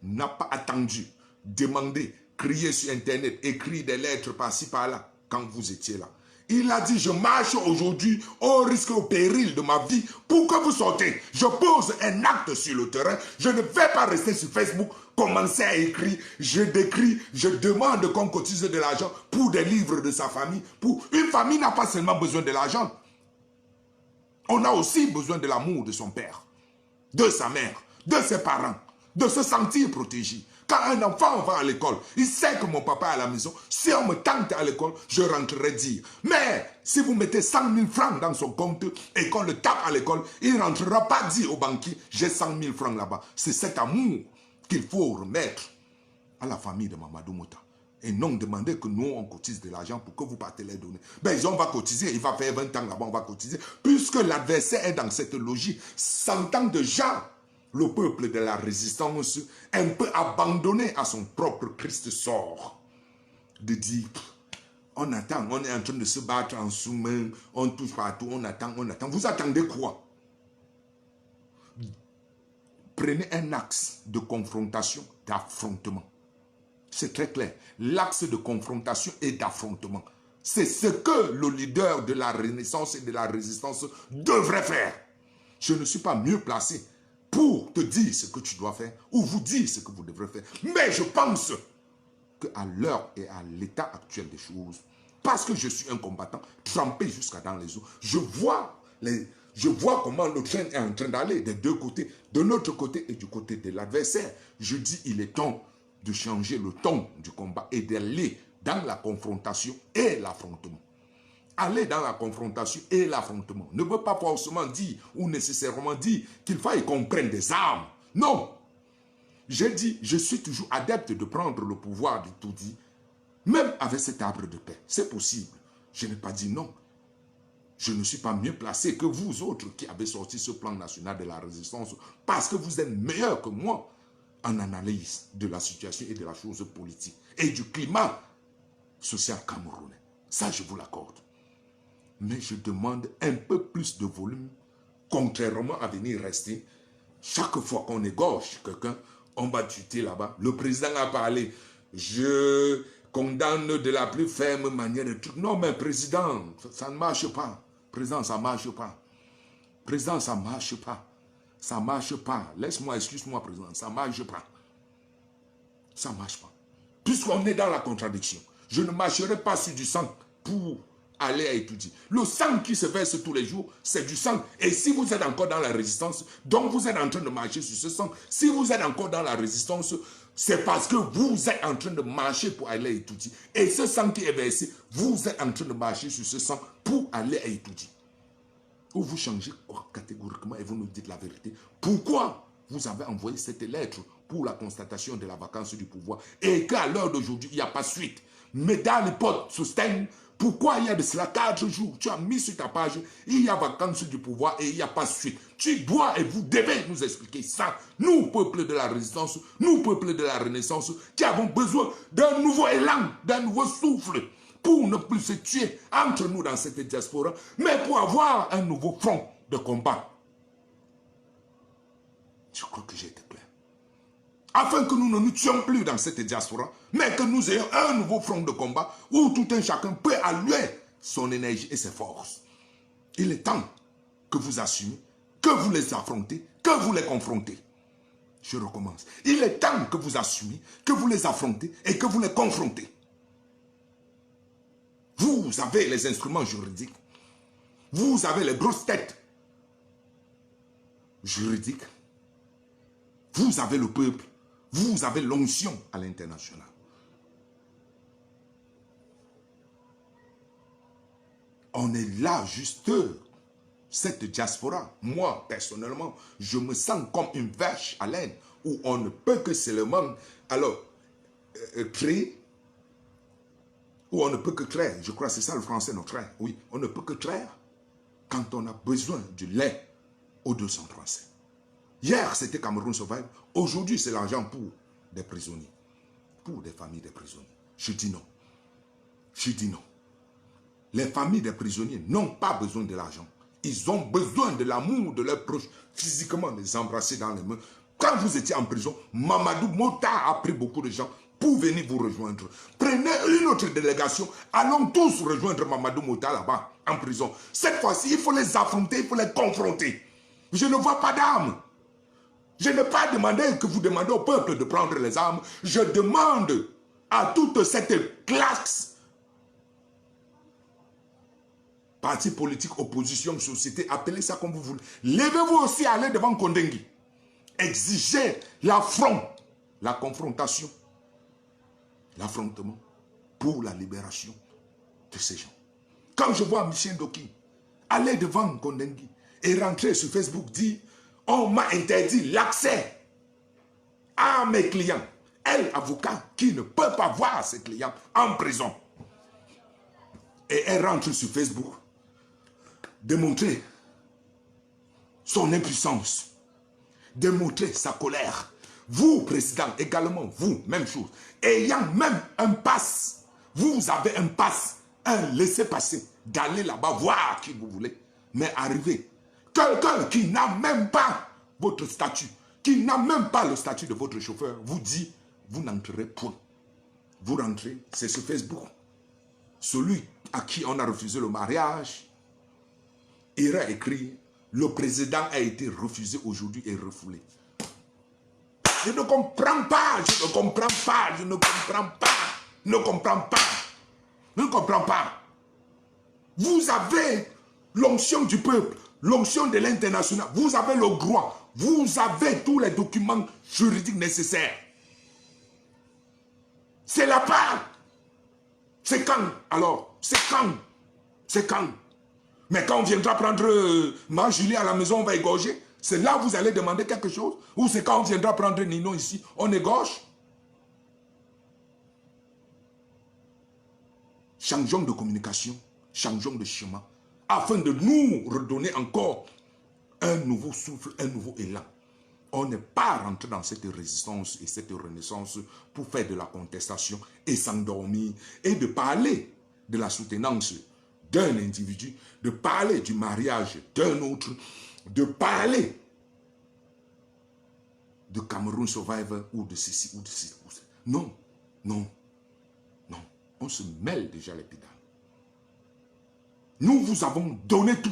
n'a pas attendu, demandé, crier sur Internet, écrit des lettres par-ci, par-là, quand vous étiez là. Il a dit, je marche aujourd'hui au risque, au péril de ma vie pour que vous sortez. Je pose un acte sur le terrain. Je ne vais pas rester sur Facebook, commencer à écrire. Je décris, je demande qu'on cotise de l'argent pour des livres de sa famille. Une famille n'a pas seulement besoin de l'argent. On a aussi besoin de l'amour de son père, de sa mère, de ses parents, de se sentir protégé. Quand un enfant va à l'école, il sait que mon papa est à la maison. Si on me tente à l'école, je rentrerai dire. Mais si vous mettez 100 000 francs dans son compte et qu'on le tape à l'école, il ne rentrera pas dire au banquier, j'ai 100 000 francs là-bas. C'est cet amour qu'il faut remettre à la famille de Mamadou Mota. Et non demander que nous, on cotise de l'argent pour que vous partez les donner. Ben, on va cotiser, il va faire 20 ans là-bas, on va cotiser. Puisque l'adversaire est dans cette logique, 100 ans de gens, le peuple de la résistance, un peu abandonné à son propre Christ sort. De dire, on attend, on est en train de se battre en sous-main, on touche partout, on attend, on attend. Vous attendez quoi? Prenez un axe de confrontation, d'affrontement. C'est très clair. L'axe de confrontation et d'affrontement. C'est ce que le leader de la Renaissance et de la résistance devrait faire. Je ne suis pas mieux placé pour te dire ce que tu dois faire ou vous dire ce que vous devrez faire. Mais je pense qu'à l'heure et à l'état actuel des choses, parce que je suis un combattant, trempé jusqu'à dans les eaux. Je vois comment le train est en train d'aller des deux côtés, de notre côté et du côté de l'adversaire. Je dis, il est temps de changer le ton du combat et d'aller dans la confrontation et l'affrontement. Aller dans la confrontation et l'affrontement ne veut pas forcément dire ou nécessairement dire qu'il faille qu'on prenne des armes. Non. J'ai dit, je suis toujours adepte de prendre le pouvoir du tout dit, même avec cet arbre de paix. C'est possible. Je n'ai pas dit non. Je ne suis pas mieux placé que vous autres qui avez sorti ce plan national de la résistance parce que vous êtes meilleurs que moi en analyse de la situation et de la chose politique et du climat social camerounais. Ça, je vous l'accorde. Mais je demande un peu plus de volume, contrairement à venir rester. Chaque fois qu'on égorge quelqu'un, on va tuer là-bas. Le président a parlé. Je condamne de la plus ferme manière de truc. Non, mais président, ça ne marche pas. Président, ça ne marche pas. Président, ça ne marche pas. Ça ne marche pas. Laisse-moi, excuse-moi, président, ça ne marche pas. Ça ne marche pas. Puisqu'on est dans la contradiction, je ne marcherai pas sur du sang pour aller à étudier. Le sang qui se verse tous les jours, c'est du sang. Et si vous êtes encore dans la résistance, donc vous êtes en train de marcher sur ce sang, si vous êtes encore dans la résistance, c'est parce que vous êtes en train de marcher pour aller à étudier. Et ce sang qui est versé, vous êtes en train de marcher sur ce sang pour aller à étudier. Ou vous changez catégoriquement et vous nous dites la vérité. Pourquoi vous avez envoyé cette lettre pour la constatation de la vacance du pouvoir et qu'à l'heure d'aujourd'hui, il n'y a pas suite? Mais dans l'époque Sosten, pourquoi il y a de cela 4 jours, tu as mis sur ta page, il y a vacance du pouvoir et il n'y a pas suite. Tu dois et vous devez nous expliquer ça. Nous, peuple de la résistance, nous, peuple de la renaissance, qui avons besoin d'un nouveau élan, d'un nouveau souffle, pour ne plus se tuer entre nous dans cette diaspora, mais pour avoir un nouveau front de combat. Je crois que j'ai été clair. Afin que nous ne nous tuions plus dans cette diaspora, mais que nous ayons un nouveau front de combat où tout un chacun peut allouer son énergie et ses forces. Il est temps que vous assumez, que vous les affrontez, que vous les confrontez. Je recommence. Il est temps que vous assumez, que vous les affrontez et que vous les confrontez. Vous avez les instruments juridiques. Vous avez les grosses têtes juridiques. Vous avez le peuple. Vous avez l'onction à l'international. On est là juste, cette diaspora. Moi, personnellement, je me sens comme une vache à laine où on ne peut que seulement, alors, créer, où on ne peut que créer. Je crois que c'est ça le français, notre traire. Oui, on ne peut que créer quand on a besoin du lait au 237. Hier, c'était Cameroun Survive. Aujourd'hui, c'est l'argent pour des prisonniers. Pour des familles de prisonniers. Je dis non. Je dis non. Les familles des prisonniers n'ont pas besoin de l'argent. Ils ont besoin de l'amour de leurs proches. Physiquement, les embrasser dans les mains. Quand vous étiez en prison, Mamadou Mota a pris beaucoup de gens pour venir vous rejoindre. Prenez une autre délégation. Allons tous rejoindre Mamadou Mota là-bas, en prison. Cette fois-ci, il faut les affronter, il faut les confronter. Je ne vois pas d'armes. Je n'ai pas demandé que vous demandez au peuple de prendre les armes. Je demande à toute cette classe, parti politique, opposition, société, appelez ça comme vous voulez. Levez-vous aussi, allez devant Kondengi. Exigez l'affront, la confrontation, l'affrontement pour la libération de ces gens. Quand je vois Michel Doki aller devant Kondengi et rentrer sur Facebook, dire on m'a interdit l'accès à mes clients. Elle, avocat, qui ne peut pas voir ses clients en prison. Et elle rentre sur Facebook, démontrer son impuissance, démontrer sa colère. Vous, président, également, vous, même chose. Ayant même un pass, vous avez un pass, un laissez-passer, d'aller là-bas voir qui vous voulez. Mais arriver, quelqu'un qui n'a même pas votre statut, qui n'a même pas le statut de votre chauffeur, vous dit, vous n'entrerez point. Vous rentrez, c'est sur Facebook. Celui à qui on a refusé le mariage, ira écrire, le président a été refusé aujourd'hui et refoulé. Je ne comprends pas, je ne comprends pas, je ne comprends pas, je ne comprends pas. Je ne comprends pas. Vous avez l'onction du peuple, l'onction de l'international. Vous avez le droit. Vous avez tous les documents juridiques nécessaires. C'est la part. C'est quand alors? C'est quand? C'est quand? Mais quand on viendra prendre Julie à la maison, on va égorger. C'est là que vous allez demander quelque chose? Ou c'est quand on viendra prendre Nino ici, on égorge? Changeons de communication, changeons de chemin, afin de nous redonner encore un nouveau souffle, un nouveau élan. On n'est pas rentré dans cette résistance et cette renaissance pour faire de la contestation et s'endormir et de parler de la soutenance d'un individu, de parler du mariage d'un autre, de parler de Cameroun Survivor ou de ceci ou de ceci. Non, non, non. On se mêle déjà les pédales. Nous vous avons donné tout.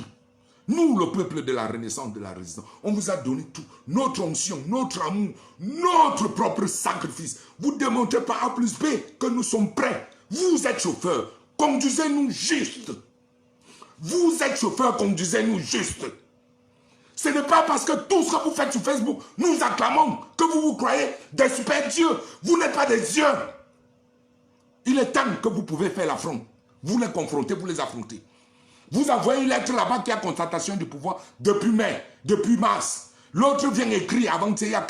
Nous, le peuple de la Renaissance, de la Résistance, on vous a donné tout. Notre onction, notre amour, notre propre sacrifice. Vous démontrez par A plus B que nous sommes prêts. Vous êtes chauffeur, conduisez-nous juste. Vous êtes chauffeur, conduisez-nous juste. Ce n'est pas parce que tout ce que vous faites sur Facebook, nous acclamons que vous vous croyez des super dieux. Vous n'êtes pas des dieux. Il est temps que vous pouvez faire l'affront. Vous les confrontez, vous les affrontez. Vous envoyez une lettre là-bas qui a constatation du pouvoir depuis mai, depuis mars. L'autre vient écrire avant-hier, il y a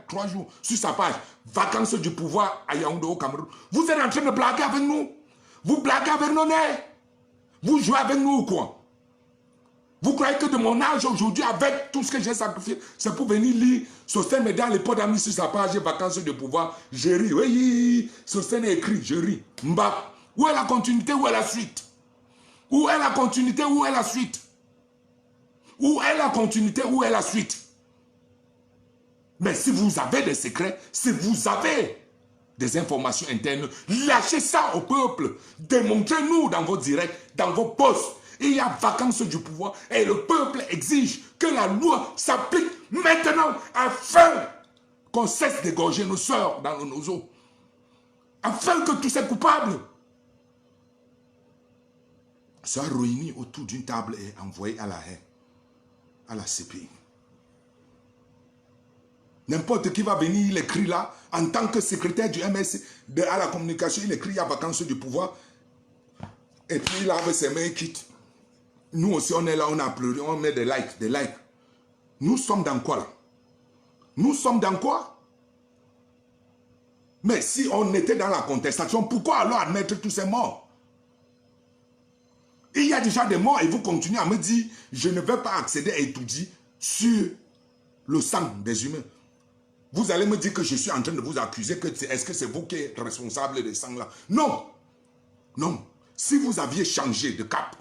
3 jours, sur sa page, vacances du pouvoir à Yaoundé au Cameroun. Vous êtes en train de blaguer avec nous. Vous blaguez avec nos nez. Vous jouez avec nous ou quoi? Vous croyez que de mon âge aujourd'hui, avec tout ce que j'ai sacrifié, c'est pour venir lire Sosten Média, les potes d'amis sur sa page, vacances de pouvoir. Je ris, oui, Sosten est écrit, je ris. Mba, où est la continuité, où est la suite? Où est la continuité, où est la suite? Où est la continuité, où est la suite? Mais si vous avez des secrets, si vous avez des informations internes, lâchez ça au peuple. Démontrez-nous dans vos directs, dans vos posts. Il y a vacances du pouvoir et le peuple exige que la loi s'applique maintenant afin qu'on cesse d'égorger nos sœurs dans nos eaux. Afin que tous ces coupables soient réunis autour d'une table et envoyés à la haie, à la CPI. N'importe qui va venir, il écrit là, en tant que secrétaire du MS à la communication, il écrit il y a vacances du pouvoir. Et puis il lave ses mains et quitte. Nous aussi, on est là, on a pleuré, on met des likes, des likes. Nous sommes dans quoi là? Nous sommes dans quoi? Mais si on était dans la contestation, pourquoi alors admettre tous ces morts? Il y a déjà des morts et vous continuez à me dire, je ne vais pas accéder à étudier sur le sang des humains. Vous allez me dire que je suis en train de vous accuser, que est-ce que c'est vous qui êtes responsable des sangs là? Non, non. Si vous aviez changé de cap,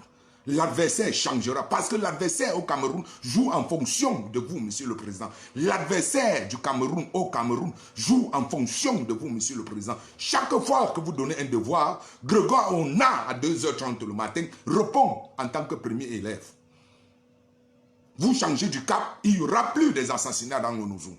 l'adversaire changera. Parce que l'adversaire au Cameroun joue en fonction de vous, monsieur le président. L'adversaire du Cameroun au Cameroun joue en fonction de vous, monsieur le président. Chaque fois que vous donnez un devoir, Grégoire Ona, à 2h30 le matin, répond en tant que premier élève. Vous changez du cap, il n'y aura plus des assassinats dans le Nouzou.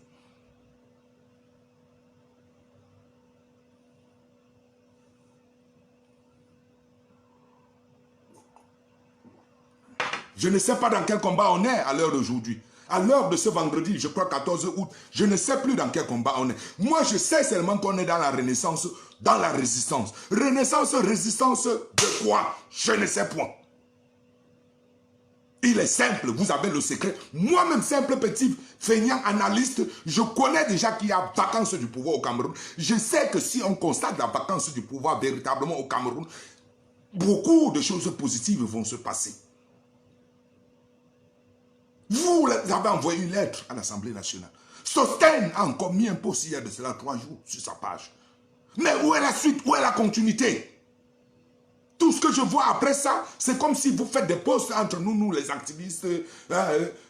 Je ne sais pas dans quel combat on est à l'heure d'aujourd'hui. À l'heure de ce vendredi, je crois 14 août, je ne sais plus dans quel combat on est. Moi, je sais seulement qu'on est dans la renaissance, dans la résistance. Renaissance, résistance de quoi? Je ne sais point. Il est simple, vous avez le secret. Moi-même, simple petit feignant analyste, je connais déjà qu'il y a vacance du pouvoir au Cameroun. Je sais que si on constate la vacance du pouvoir véritablement au Cameroun, beaucoup de choses positives vont se passer. Vous avez envoyé une lettre à l'Assemblée nationale. Sosten a encore mis un post il y a de cela 3 jours sur sa page. Mais où est la suite? Où est la continuité? Tout ce que je vois après ça, c'est comme si vous faites des posts entre nous les activistes.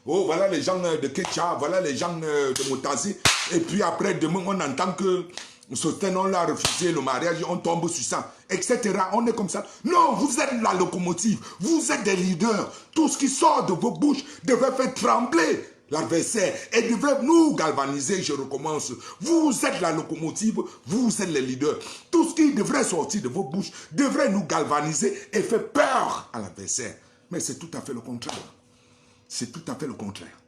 Oh, voilà les gens de Ketcha, voilà les gens de Motazi. Et puis après, demain, on entend que Sosten, on l'a refusé le mariage, on tombe sur ça, etc. On est comme ça. Non, vous êtes la locomotive, vous êtes des leaders. Tout ce qui sort de vos bouches devrait faire trembler l'adversaire et devrait nous galvaniser, je recommence. Vous êtes la locomotive, vous êtes les leaders. Tout ce qui devrait sortir de vos bouches devrait nous galvaniser et faire peur à l'adversaire. Mais c'est tout à fait le contraire. C'est tout à fait le contraire.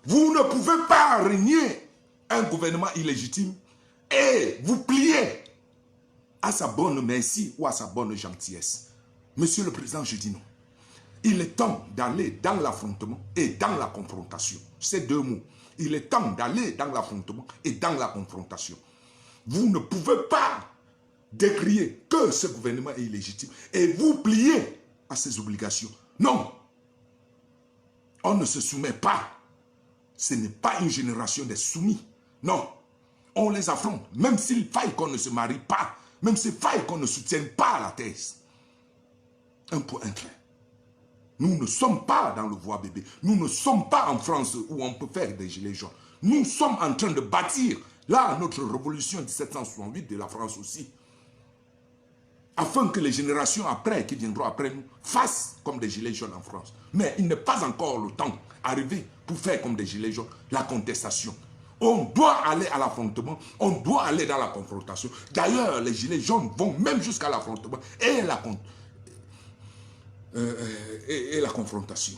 Vous ne pouvez pas régner un gouvernement illégitime et vous plier à sa bonne merci ou à sa bonne gentillesse. Monsieur le Président, je dis non. Il est temps d'aller dans l'affrontement et dans la confrontation. Ces deux mots. Il est temps d'aller dans l'affrontement et dans la confrontation. Vous ne pouvez pas décrier que ce gouvernement est illégitime et vous plier à ses obligations. Non. On ne se soumet pas. Ce n'est pas une génération des soumis. Non. On les affronte. Même s'il faille qu'on ne se marie pas. Même s'il faille qu'on ne soutienne pas la thèse. Un point, un trait. Nous ne sommes pas dans le voie bébé. Nous ne sommes pas en France où on peut faire des gilets jaunes. Nous sommes en train de bâtir, là, notre révolution de 1768 de la France aussi. Afin que les générations après, qui viendront après nous, fassent comme des gilets jaunes en France. Mais il n'est pas encore le temps arrivé pour faire comme des gilets jaunes la contestation. On doit aller à l'affrontement, on doit aller dans la confrontation. D'ailleurs, les gilets jaunes vont même jusqu'à l'affrontement et la confrontation.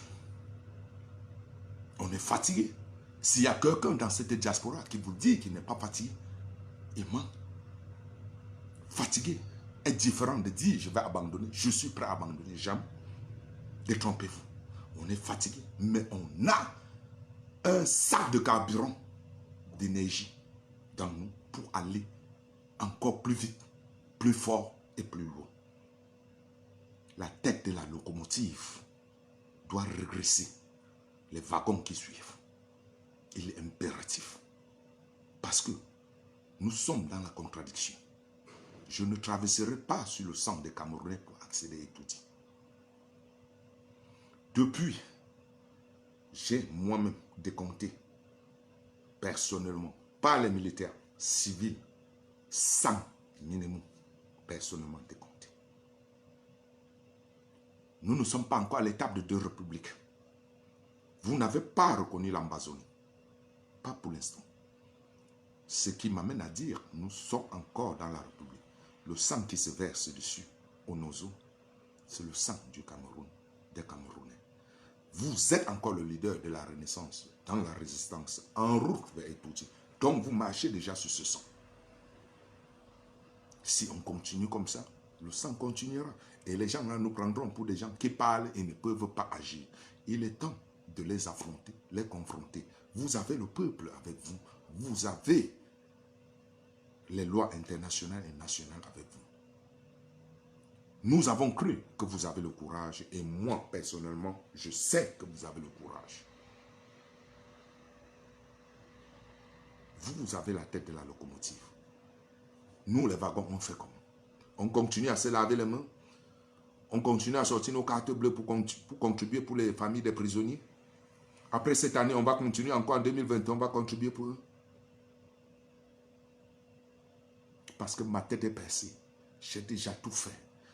On est fatigué. S'il y a quelqu'un dans cette diaspora qui vous dit qu'il n'est pas fatigué, il ment. Fatigué est différent de dire je vais abandonner, je suis prêt à abandonner. Jamais. Détrompez-vous. On est fatigué, mais on a un sac de carburant d'énergie dans nous pour aller encore plus vite, plus fort et plus loin. La tête de la locomotive doit régresser les wagons qui suivent. Il est impératif. Parce que nous sommes dans la contradiction. Je ne traverserai pas sur le sang des Camerounais pour accéder à Etoudi. Depuis, j'ai moi-même décompté, personnellement, pas les militaires, civils, 100 minimum, personnellement décompté. Nous ne sommes pas encore à l'étape de 2 républiques. Vous n'avez pas reconnu l'Ambazonie. Pas pour l'instant. Ce qui m'amène à dire, nous sommes encore dans la République. Le sang qui se verse dessus, au Nozo, c'est le sang du Cameroun, des Camerounais. Vous êtes encore le leader de la Renaissance, dans la résistance, en route vers Etoudi. Donc vous marchez déjà sur ce sang. Si on continue comme ça, le sang continuera. Et les gens là nous prendront pour des gens qui parlent et ne peuvent pas agir. Il est temps de les affronter, les confronter. Vous avez le peuple avec vous. Vous avez les lois internationales et nationales avec vous. Nous avons cru que vous avez le courage. Et moi, personnellement, je sais que vous avez le courage. Vous avez la tête de la locomotive. Nous, les wagons, on fait comment? On continue à se laver les mains. On continue à sortir nos cartes bleues pour contribuer pour les familles des prisonniers. Après cette année, on va continuer encore en 2021, on va contribuer pour eux. Parce que ma tête est percée. J'ai déjà tout fait.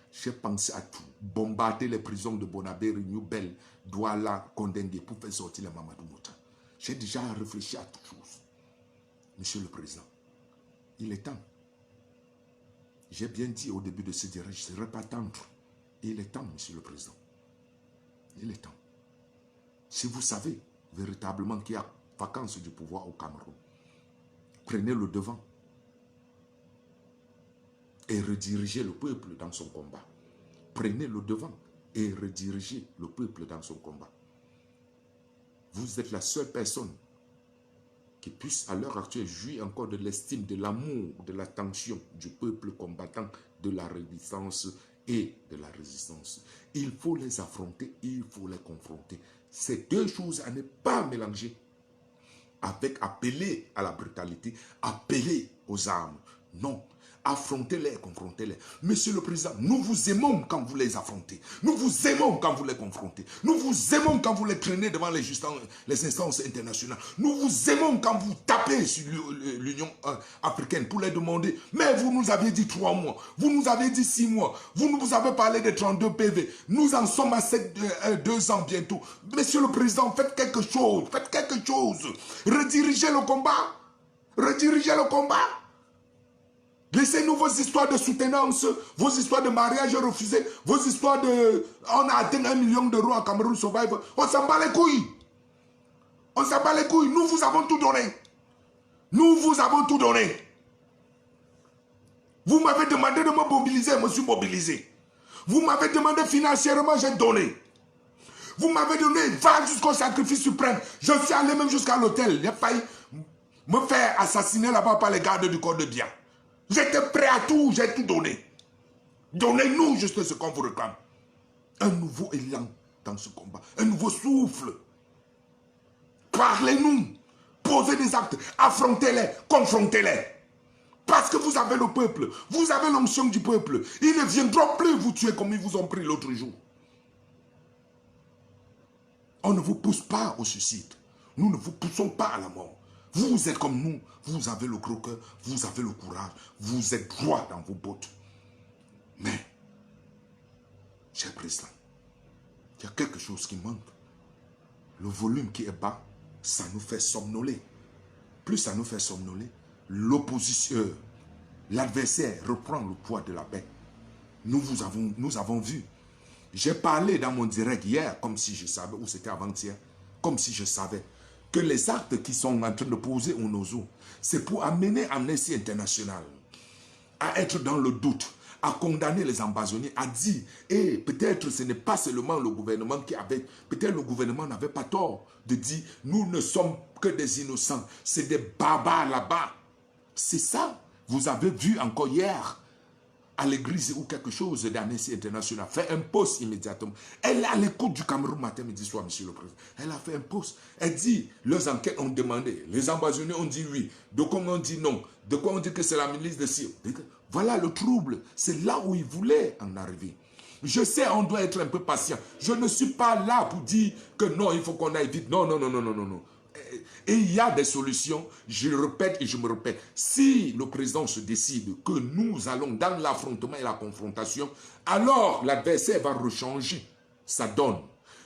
J'ai pensé à tout. Bombarder les prisons de Bonabéry, New Bell, Douala, Condengui pour faire sortir les Mamadou Mouta. J'ai déjà réfléchi à toutes choses. Monsieur le Président, il est temps. J'ai bien dit au début de ce direct, je ne serai pas tendre. Il est temps, Monsieur le Président. Il est temps. Si vous savez véritablement qu'il y a vacance du pouvoir au Cameroun, prenez le devant et redirigez le peuple dans son combat. Prenez le devant et redirigez le peuple dans son combat. Vous êtes la seule personne qui puisse à l'heure actuelle jouir encore de l'estime, de l'amour, de l'attention du peuple combattant, de la résistance et de la résistance. Il faut les affronter, il faut les confronter. Ces deux choses à ne pas mélanger avec appeler à la brutalité, appeler aux armes. Non, Affrontez-les, confrontez-les. Monsieur le Président, nous vous aimons quand vous les affrontez. Nous vous aimons quand vous les confrontez. Nous vous aimons quand vous les traînez devant les instances internationales. Nous vous aimons quand vous tapez sur l'Union africaine pour les demander. Mais vous nous aviez dit 3 mois. Vous nous avez dit 6 mois. Vous nous avez parlé des 32 PV. Nous en sommes à 2 ans bientôt. Monsieur le Président, faites quelque chose. Faites quelque chose. Redirigez le combat. Redirigez le combat. Laissez-nous vos histoires de soutenance, vos histoires de mariage refusé, vos histoires de... On a atteint 1 million d'euros à Cameroun Survivor. On s'en bat les couilles. On s'en bat les couilles. Nous vous avons tout donné. Nous vous avons tout donné. Vous m'avez demandé de me mobiliser, je me suis mobilisé. Vous m'avez demandé financièrement, j'ai donné. Vous m'avez donné, va jusqu'au sacrifice suprême. Je suis allé même jusqu'à l'hôtel. J'ai failli me faire assassiner là-bas par les gardes du corps de Dia. J'étais prêt à tout, j'ai tout donné. Donnez-nous juste ce qu'on vous réclame. Un nouveau élan dans ce combat. Un nouveau souffle. Parlez-nous. Posez des actes. Affrontez-les. Confrontez-les. Parce que vous avez le peuple. Vous avez l'onction du peuple. Ils ne viendront plus vous tuer comme ils vous ont pris l'autre jour. On ne vous pousse pas au suicide. Nous ne vous poussons pas à la mort. Vous êtes comme nous, vous avez le gros cœur, vous avez le courage, vous êtes droit dans vos bottes. Mais, cher président, il y a quelque chose qui manque. Le volume qui est bas, ça nous fait somnoler. Plus ça nous fait somnoler, l'opposition, l'adversaire reprend le poids de la paix. Nous avons vu. J'ai parlé dans mon direct hier, comme si je savais, ou c'était avant-hier, comme si je savais que les actes qui sont en train de poser au Nozo, c'est pour amener Amnesty International à être dans le doute, à condamner les ambassadeurs, à dire, et peut-être ce n'est pas seulement le gouvernement qui avait, peut-être le gouvernement n'avait pas tort de dire, nous ne sommes que des innocents, c'est des barbares là-bas. C'est ça, vous avez vu encore hier, à l'église ou quelque chose d'Amnesty International, fait un post immédiatement. Elle est à l'écoute du Cameroun matin, midi, soir, monsieur le président. Elle a fait un post. Elle dit, leurs enquêtes ont demandé, les ambassadeurs ont dit oui, de quoi on dit non, de quoi on dit que c'est la milice de Syrie. Voilà le trouble. C'est là où ils voulaient en arriver. Je sais, on doit être un peu patient. Je ne suis pas là pour dire que non, il faut qu'on aille vite. Non, non, non, non, non, non, non. Et il y a des solutions, je le répète et je me répète. Si le président se décide que nous allons dans l'affrontement et la confrontation, alors l'adversaire va rechanger sa donne.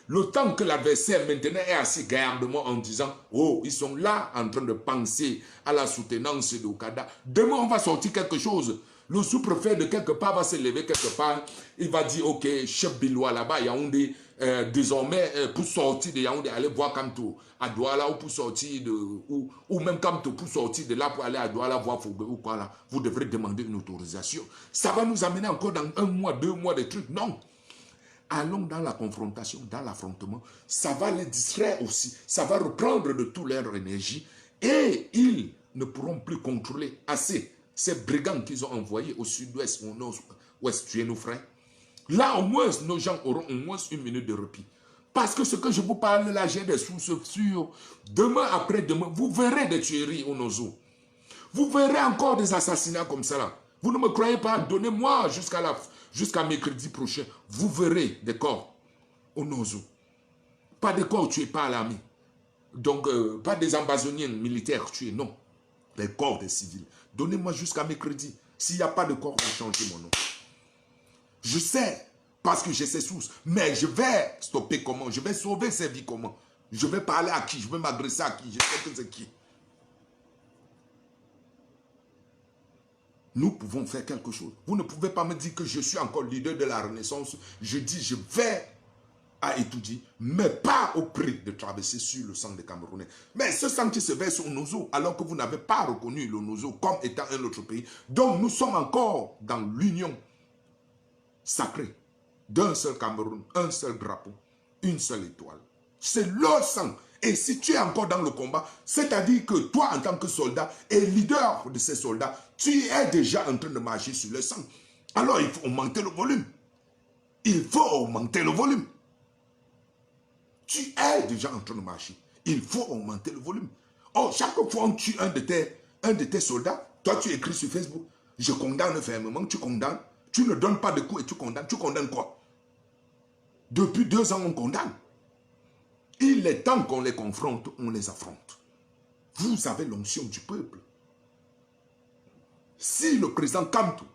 Le temps que l'adversaire maintenant est assis gaillardement en disant « Oh, ils sont là en train de penser à la soutenance de Okada. Demain, on va sortir quelque chose. » Le sous-préfet de quelque part va se lever quelque part. Il va dire, ok, chef Biloua là-bas, Yaoundé, désormais, pour sortir de Yaoundé, allez voir Kamto à Douala ou pour sortir de, ou même Kamto pour sortir de là pour aller à Douala voir Foubé ou quoi là, vous devrez demander une autorisation. Ça va nous amener encore dans 1 mois, 2 mois de trucs. Non. Allons dans la confrontation, dans l'affrontement. Ça va les distraire aussi. Ça va reprendre de toute leur énergie et ils ne pourront plus contrôler assez ces brigands qu'ils ont envoyés au sud-ouest, au nord-ouest, tuer nos frères. Là, au moins, nos gens auront au moins 1 minute de répit. Parce que ce que je vous parle là, j'ai des sources sûres. Demain, après-demain, vous verrez des tueries au Nozo. Vous verrez encore des assassinats comme ça là. Vous ne me croyez pas? Donnez-moi jusqu'à mercredi prochain. Vous verrez des corps au Nozo. Pas des corps tués par l'armée. Donc, pas des ambassadeurs militaires tués, non. Les corps des civils. Donnez-moi jusqu'à mercredi. S'il n'y a pas de corps, on va changer mon nom. Je sais, parce que j'ai ces sources. Mais je vais stopper comment? Je vais sauver ces vies comment? Je vais parler à qui? Je vais m'adresser à qui? Je sais que c'est qui. Nous pouvons faire quelque chose. Vous ne pouvez pas me dire que je suis encore leader de la Renaissance. Je dis, je vais à étudier, mais pas au prix de traverser sur le sang des Camerounais. Mais ce sang qui se verse au Nozo, alors que vous n'avez pas reconnu le Nozo comme étant un autre pays. Donc nous sommes encore dans l'union sacrée d'un seul Cameroun, un seul drapeau, une seule étoile. C'est leur sang. Et si tu es encore dans le combat, c'est-à-dire que toi, en tant que soldat et leader de ces soldats, tu es déjà en train de marcher sur le sang. Alors il faut augmenter le volume. Il faut augmenter le volume. Tu es déjà en train de marcher. Il faut augmenter le volume. Oh, chaque fois qu'on tue un de tes soldats, toi tu écris sur Facebook, Je condamne fermement, tu condamnes. Tu ne donnes pas de coups et tu condamnes. Tu condamnes quoi? Depuis 2 ans, on condamne. Il est temps qu'on les confronte, on les affronte. Vous avez l'onction du peuple. Si le président Kamtou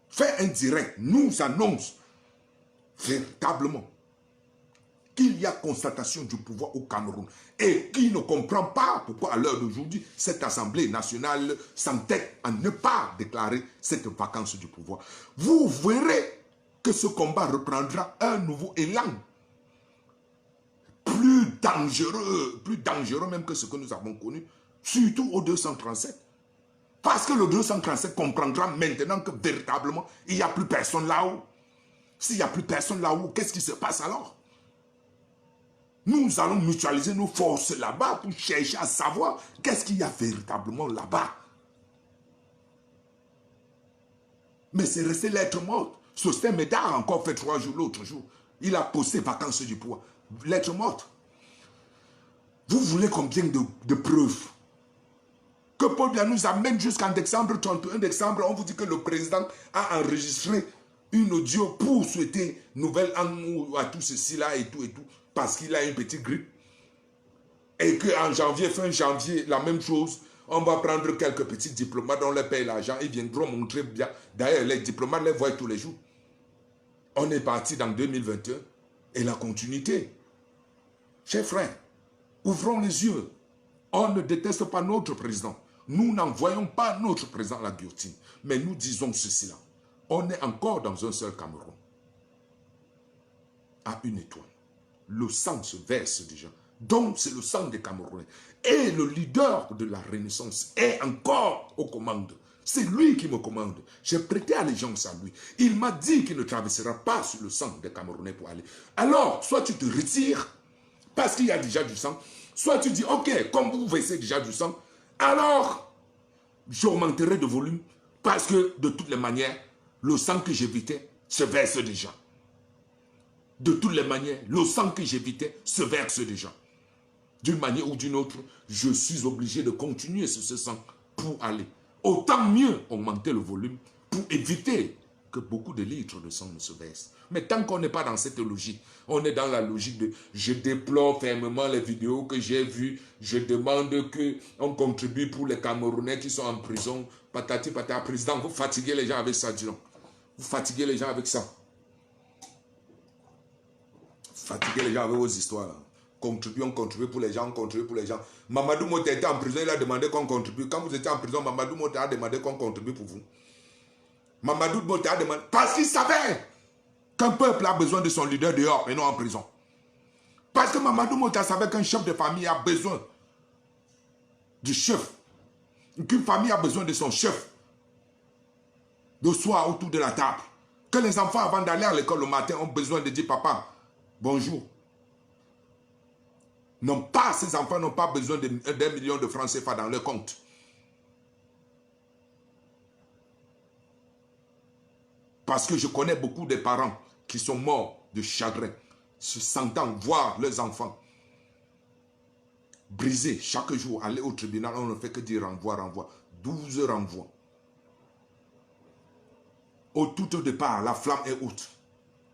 fait un direct, nous annonce véritablement qu'il y a constatation du pouvoir au Cameroun et qu'il ne comprend pas pourquoi à l'heure d'aujourd'hui, cette Assemblée nationale s'entête à ne pas déclarer cette vacance du pouvoir. Vous verrez que ce combat reprendra un nouveau élan plus dangereux même que ce que nous avons connu, surtout au 237. Parce que le 237 comprendra maintenant que véritablement, il n'y a plus personne là-haut. S'il n'y a plus personne là-haut, qu'est-ce qui se passe alors? Nous allons mutualiser nos forces là-bas pour chercher à savoir qu'est-ce qu'il y a véritablement là-bas. Mais c'est resté lettre morte. Sosthène Médard a encore fait 3 jours l'autre jour. Il a posté vacances du pouvoir. Lettre morte. Vous voulez combien de preuves? Que Paul Biya nous amène jusqu'en décembre, 31 décembre, on vous dit que le président a enregistré une audio pour souhaiter nouvel an à tout ceci là et tout, parce qu'il a une petite grippe. Et qu'en janvier, fin janvier, la même chose, on va prendre quelques petits diplomates, on leur paye l'argent, ils viendront montrer bien. D'ailleurs, les diplomates les voient tous les jours. On est parti dans 2021 et la continuité. Chers frères, ouvrons les yeux. On ne déteste pas notre président. Nous n'envoyons pas notre président à la guillotine. Mais nous disons ceci là. On est encore dans un seul Cameroun. À une étoile. Le sang se verse déjà. Donc c'est le sang des Camerounais. Et le leader de la Renaissance est encore aux commandes. C'est lui qui me commande. J'ai prêté allégeance à lui. Il m'a dit qu'il ne traversera pas sur le sang des Camerounais pour aller. Alors, soit tu te retires, parce qu'il y a déjà du sang, soit tu dis, ok, comme vous versez déjà du sang, alors j'augmenterai de volume, parce que de toutes les manières, le sang que j'évitais se verse déjà. De toutes les manières, le sang que j'évitais se verse déjà. D'une manière ou d'une autre, je suis obligé de continuer sur ce sang pour aller. Autant mieux augmenter le volume pour éviter que beaucoup de litres de sang ne se versent. Mais tant qu'on n'est pas dans cette logique, on est dans la logique de je déplore fermement les vidéos que j'ai vues, je demande qu'on contribue pour les Camerounais qui sont en prison, patati patata. Président, vous fatiguez les gens avec ça, dis donc. Vous fatiguez les gens avec ça. Fatiguez les gens avec vos histoires là. On contribue pour les gens, on contribue pour les gens. Mamadou Mota était en prison, il a demandé qu'on contribue. Quand vous étiez en prison, Mamadou Mota a demandé qu'on contribue pour vous. Mamadou Mota a demandé, parce qu'il savait qu'un peuple a besoin de son leader dehors et non en prison. Parce que Mamadou Mota savait qu'un chef de famille a besoin du chef. Qu'une famille a besoin de son chef. De soi autour de la table. Que les enfants, avant d'aller à l'école le matin, ont besoin de dire, papa, bonjour. Non pas, ces enfants n'ont pas besoin d'1 million de francs CFA dans leur compte. Parce que je connais beaucoup de parents qui sont morts de chagrin, se sentant voir leurs enfants brisés chaque jour, aller au tribunal, on ne fait que dire renvoi, renvoi. 12 renvois. Au tout au départ, la flamme est haute.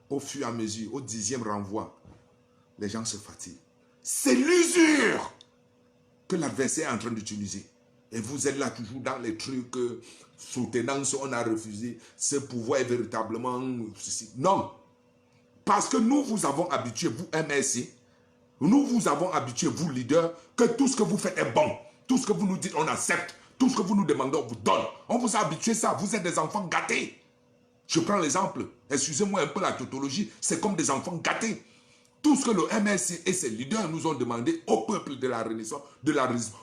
Au fur et à mesure, au 10e renvoi, les gens se fatiguent. C'est l'usure que l'adversaire est en train d'utiliser. Et vous êtes là toujours dans les trucs, soutenance, on a refusé, ce pouvoir est véritablement ceci. Non. Parce que nous vous avons habitué, vous MSC, nous vous avons habitué, vous leaders, que tout ce que vous faites est bon. Tout ce que vous nous dites, on accepte. Tout ce que vous nous demandez, on vous donne. On vous a habitué ça, vous êtes des enfants gâtés. Je prends l'exemple, excusez-moi un peu la tautologie, c'est comme des enfants gâtés. Tout ce que le MSC et ses leaders nous ont demandé au peuple de la Renaissance,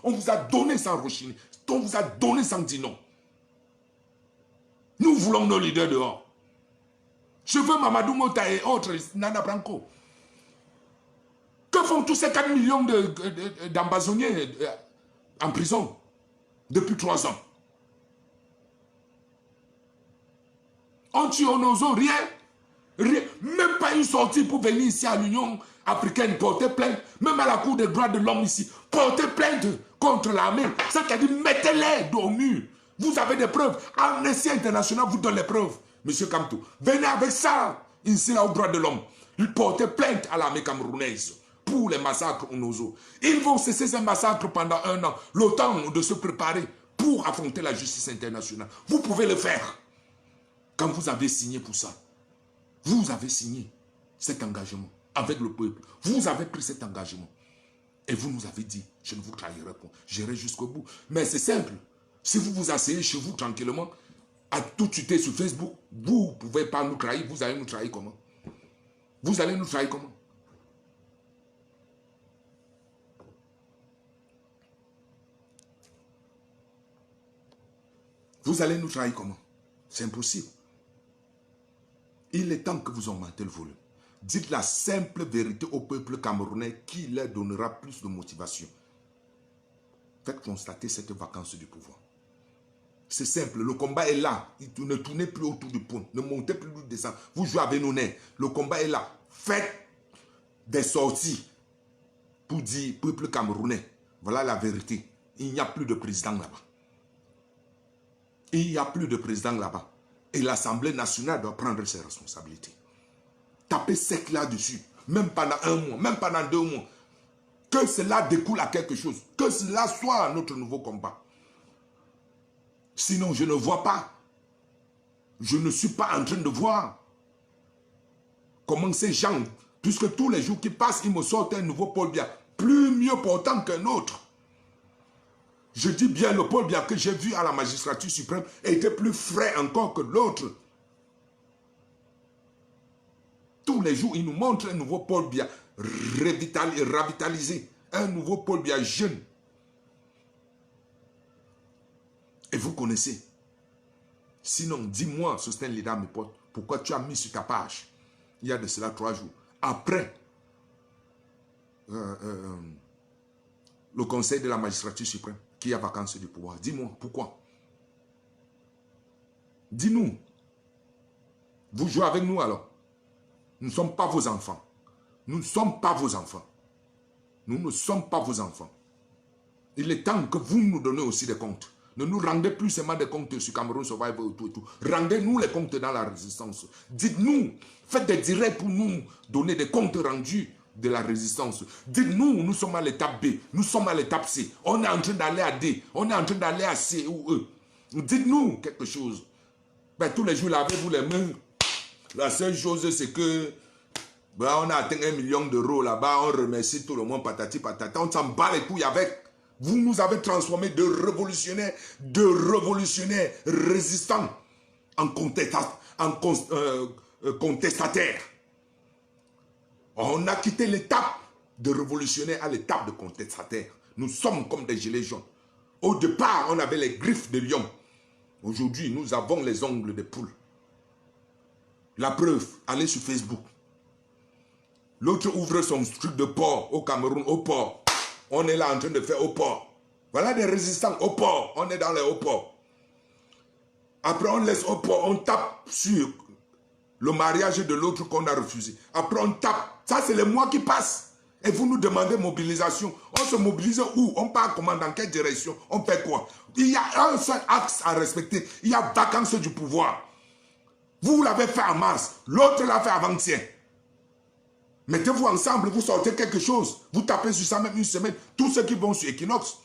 on vous a donné sans rechigner, on vous a donné sans dire non. Nous voulons nos leaders dehors. Je veux Mamadou Mota et autres, Nana Branco. Que font tous ces 4 millions d'ambazoniens en prison depuis 3 ans? On tue nos os, rien. Même pas une sortie pour venir ici à l'Union africaine, porter plainte, même à la Cour des droits de l'homme ici, porter plainte contre l'armée. C'est-à-dire, mettez-les au mur. Vous avez des preuves. Amnesty International vous donne les preuves. Monsieur Kamto, venez avec ça. Ici, là, au droit de l'homme. Ils portent plainte à l'armée camerounaise pour les massacres au Nozo. Ils vont cesser ces massacres pendant 1 an. Le temps de se préparer pour affronter la justice internationale. Vous pouvez le faire. Quand vous avez signé pour ça, vous avez signé cet engagement avec le peuple. Vous avez pris cet engagement. Et vous nous avez dit, je ne vous trahirai pas. J'irai jusqu'au bout. Mais c'est simple. Si vous vous asseyez chez vous tranquillement, à tout chuter sur Facebook, vous ne pouvez pas nous trahir. Vous allez nous trahir comment? Vous allez nous trahir comment? Vous allez nous trahir comment? C'est impossible. Il est temps que vous augmentez le volume. Dites la simple vérité au peuple camerounais qui leur donnera plus de motivation. Faites constater cette vacance du pouvoir. C'est simple, le combat est là. Ne tournez plus autour du pont. Ne montez plus, ne descendez. Vous jouez avec nos nerfs. Le combat est là. Faites des sorties pour dire, peuple camerounais, voilà la vérité. Il n'y a plus de président là-bas. Il n'y a plus de président là-bas. Et l'Assemblée nationale doit prendre ses responsabilités. Tapez sec là-dessus. Même pendant 1 mois, même pendant 2 mois. Que cela découle à quelque chose. Que cela soit notre nouveau combat. Sinon, je ne vois pas. Je ne suis pas en train de voir comment ces gens, puisque tous les jours qui passent, ils me sortent un nouveau Paul Biya, plus mieux portant qu'un autre. Je dis bien le Paul Biya que j'ai vu à la magistrature suprême était plus frais encore que l'autre. Tous les jours, ils nous montrent un nouveau Paul Biya revitalisé. Un nouveau Paul Biya jeune. Et vous connaissez. Sinon, dis-moi, Sosthène Lida, mes potes, pourquoi tu as mis sur ta page, il y a de cela 3 jours, après le conseil de la magistrature suprême, qui a vacance du pouvoir. Dis-moi, pourquoi? Dis-nous. Vous jouez avec nous alors? Nous ne sommes pas vos enfants. Nous ne sommes pas vos enfants. Nous ne sommes pas vos enfants. Il est temps que vous nous donnez aussi des comptes. Ne nous rendez plus seulement des comptes sur Cameroun Survival et tout et tout. Rendez-nous les comptes dans la résistance. Dites-nous, faites des directs pour nous donner des comptes rendus de la résistance. Dites-nous, nous sommes à l'étape B, nous sommes à l'étape C. On est en train d'aller à D, on est en train d'aller à C ou E. Dites-nous quelque chose. Ben, tous les jours, lavez-vous les mains. La seule chose, c'est que ben, on a atteint 1 million d'euros là-bas, on remercie tout le monde, patati patata, on s'en bat les couilles avec. Vous nous avez transformés de révolutionnaires résistants en contestataires. On a quitté l'étape de révolutionnaire à l'étape de contestataire. Nous sommes comme des gilets jaunes. Au départ, on avait les griffes de lion. Aujourd'hui, nous avons les ongles de poule. La preuve, allez sur Facebook. L'autre ouvre son truc de port au Cameroun, au port. On est là en train de faire au port. Voilà des résistants au port. On est dans les hauts ports. Après, on laisse au port. On tape sur le mariage de l'autre qu'on a refusé. Après, on tape. Ça, c'est les mois qui passent. Et vous nous demandez mobilisation. On se mobilise où? On part comment? Dans quelle direction? On fait quoi? Il y a un seul axe à respecter. Il y a vacance du pouvoir. Vous l'avez fait en mars. L'autre l'a fait avant-hier. Mettez-vous ensemble, vous sortez quelque chose. Vous tapez sur ça même une semaine. Tous ceux qui vont sur Equinox,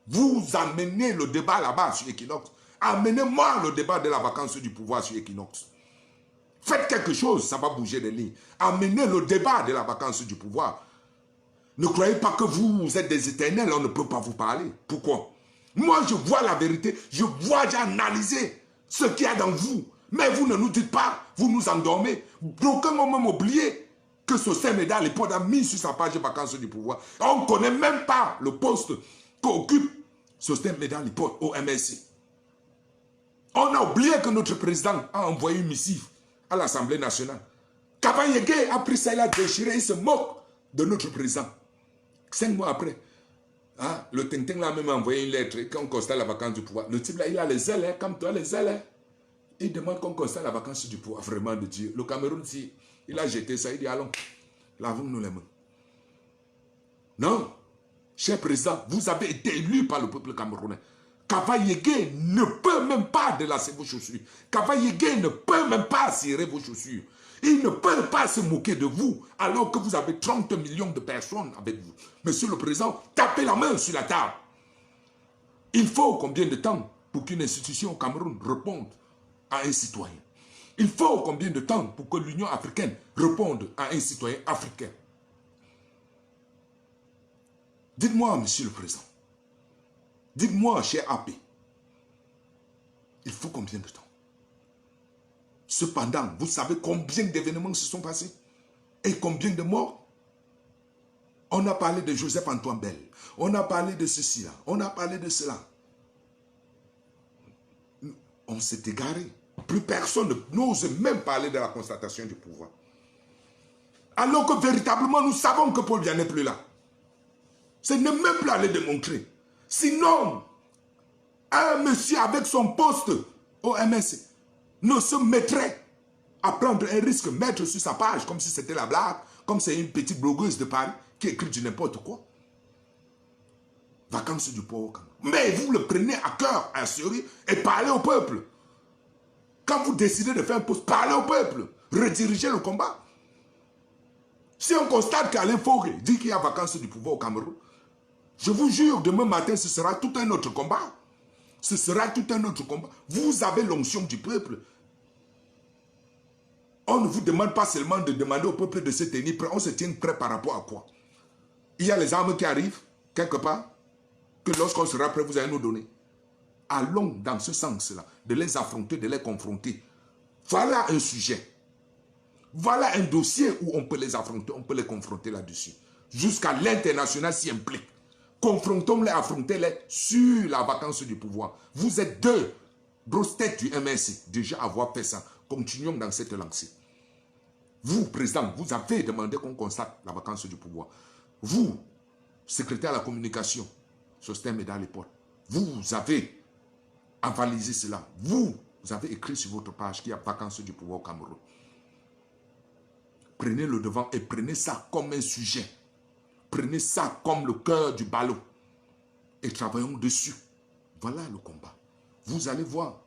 vous amenez le débat là-bas sur Equinox. Amenez-moi le débat de la vacance du pouvoir sur Equinox. Faites quelque chose, ça va bouger les lignes. Amenez le débat de la vacance du pouvoir. Ne croyez pas que vous êtes des éternels, on ne peut pas vous parler. Pourquoi? Moi, je vois la vérité, j'ai analysé ce qu'il y a dans vous. Mais vous ne nous dites pas, vous nous endormez. D'aucuns ont même oublié que Sosthène Lida Lipot a mis sur sa page de vacances du pouvoir. On ne connaît même pas le poste qu'occupe Sosthène Lida Lipot au MSC. On a oublié que notre président a envoyé une missive à l'Assemblée nationale. Kaba Yégué a pris ça, il a déchiré, il se moque de notre président. 5 mois après, hein, le Tintin a même envoyé une lettre quand on constate la vacance du pouvoir. Le type là, il a les ailes, hein, comme toi, les ailes. Hein. Il demande qu'on constate la vacance du pouvoir, vraiment de Dieu. Le Cameroun, si il a jeté ça, il dit allons, lavons-nous les mains. Non, cher président, vous avez été élu par le peuple camerounais. Kavayege ne peut même pas délasser vos chaussures. Kavayege ne peut même pas cirer vos chaussures. Il ne peut pas se moquer de vous alors que vous avez 30 millions de personnes avec vous. Monsieur le Président, tapez la main sur la table. Il faut combien de temps pour qu'une institution au Cameroun réponde à un citoyen? Il faut combien de temps pour que l'Union africaine réponde à un citoyen africain? Dites-moi, Monsieur le Président. Dites-moi, cher AP. Il faut combien de temps? Cependant, vous savez combien d'événements se sont passés? Et combien de morts? On a parlé de Joseph-Antoine Bell. On a parlé de ceci là. On a parlé de cela. On s'est égaré. Plus personne n'ose même parler de la constatation du pouvoir. Alors que véritablement, nous savons que Paul Biya n'est plus là. Ce n'est même plus aller démontrer. Sinon, un monsieur avec son poste au MSC ne se mettrait à prendre un risque, mettre sur sa page, comme si c'était la blague, comme c'est une petite blogueuse de Paris qui écrit du n'importe quoi. Vacances du pouvoir. Mais vous le prenez à cœur, à sérieux, et parlez au peuple. Quand vous décidez de faire un poste, parlez au peuple. Redirigez le combat. Si on constate qu'Alain Fauré dit qu'il y a vacances du pouvoir au Cameroun, je vous jure, demain matin, ce sera tout un autre combat. Ce sera tout un autre combat. Vous avez l'onction du peuple. On ne vous demande pas seulement de demander au peuple de se tenir prêt. On se tient prêt par rapport à quoi? Il y a les armes qui arrivent, quelque part, que lorsqu'on sera prêt, vous allez nous donner. Allons dans ce sens-là, de les affronter, de les confronter. Voilà un sujet. Voilà un dossier où on peut les affronter, on peut les confronter là-dessus. Jusqu'à l'international s'y implique. Confrontons-les, affrontez-les sur la vacance du pouvoir. Vous êtes deux grosses têtes du MSC, déjà avoir fait ça. Continuons dans cette lancée. Vous, président, vous avez demandé qu'on constate la vacance du pouvoir. Vous, secrétaire à la communication, Sosthène Médard Leport, vous avez avalisé cela. Vous avez écrit sur votre page qu'il y a vacance du pouvoir au Cameroun. Prenez le devant et prenez ça comme un sujet. Prenez ça comme le cœur du ballon. Et travaillons dessus. Voilà le combat. Vous allez voir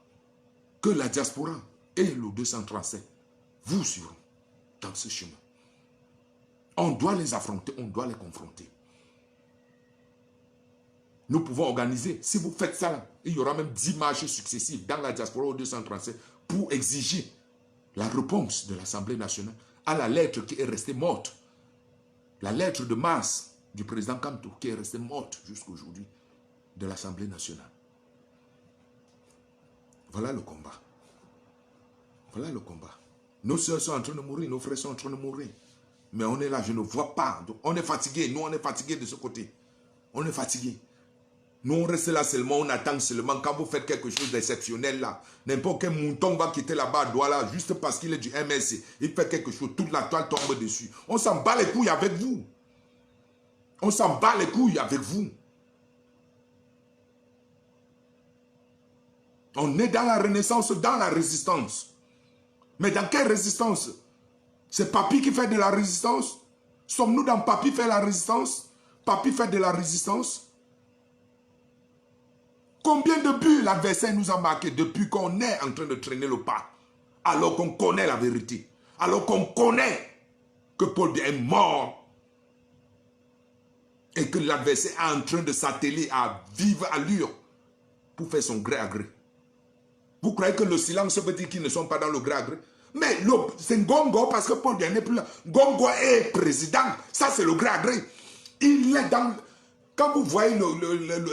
que la diaspora et le 237 vous suivront dans ce chemin. On doit les affronter, on doit les confronter. Nous pouvons organiser, si vous faites ça, là, il y aura même 10 marches successives dans la diaspora au 237 pour exiger la réponse de l'Assemblée nationale à la lettre qui est restée morte. La lettre de mars du président Kamto qui est restée morte jusqu'à aujourd'hui de l'Assemblée nationale. Voilà le combat. Voilà le combat. Nos soeurs sont en train de mourir, nos frères sont en train de mourir. Mais on est là, je ne vois pas. Donc on est fatigué, nous on est fatigué de ce côté. On est fatigué. Nous on reste là seulement, on attend seulement. Quand vous faites quelque chose d'exceptionnel là, n'importe quel mouton va quitter là-bas, doit là, juste parce qu'il est du MSC. Il fait quelque chose, toute la toile tombe dessus. On s'en bat les couilles avec vous. On s'en bat les couilles avec vous. On est dans la renaissance, dans la résistance. Mais dans quelle résistance? C'est Papy qui fait de la résistance? Sommes-nous dans Papy fait la résistance? Papy fait de la résistance? Combien de buts l'adversaire nous a marqué depuis qu'on est en train de traîner le pas? Alors qu'on connaît la vérité. Alors qu'on connaît que Paul Biya est mort. Et que l'adversaire est en train de s'atteler à vive allure pour faire son gré à gré. Vous croyez que le silence veut dire qu'ils ne sont pas dans le gré à gré? Mais c'est Ngongo parce que Paul Biya n'est plus là. Ngongo est président. Ça, c'est le gré à gré. Il est dans... Quand vous voyez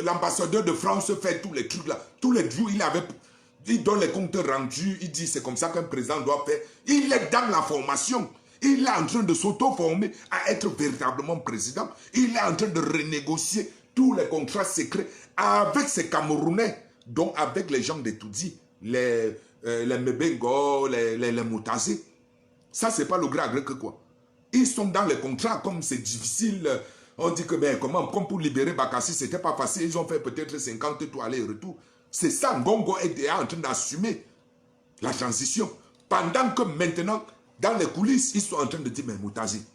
l'ambassadeur de France faire tous les trucs là, tous les jours, il donne les comptes rendus, il dit c'est comme ça qu'un président doit faire. Il est dans la formation. Il est en train de s'auto-former à être véritablement président. Il est en train de renégocier tous les contrats secrets avec ces Camerounais, dont avec les gens de Toudi, les Mebengo, les Moutazé. Ça, c'est pas le gré à gré que quoi. Ils sont dans les contrats, comme c'est difficile. On dit que, ben, comment, comme pour libérer Bakassi, c'était pas facile. Ils ont fait peut-être 50 tours aller et retour. C'est ça, Ngongo est déjà en train d'assumer la transition. Pendant que maintenant, dans les coulisses, ils sont en train de dire, mais Moutazi,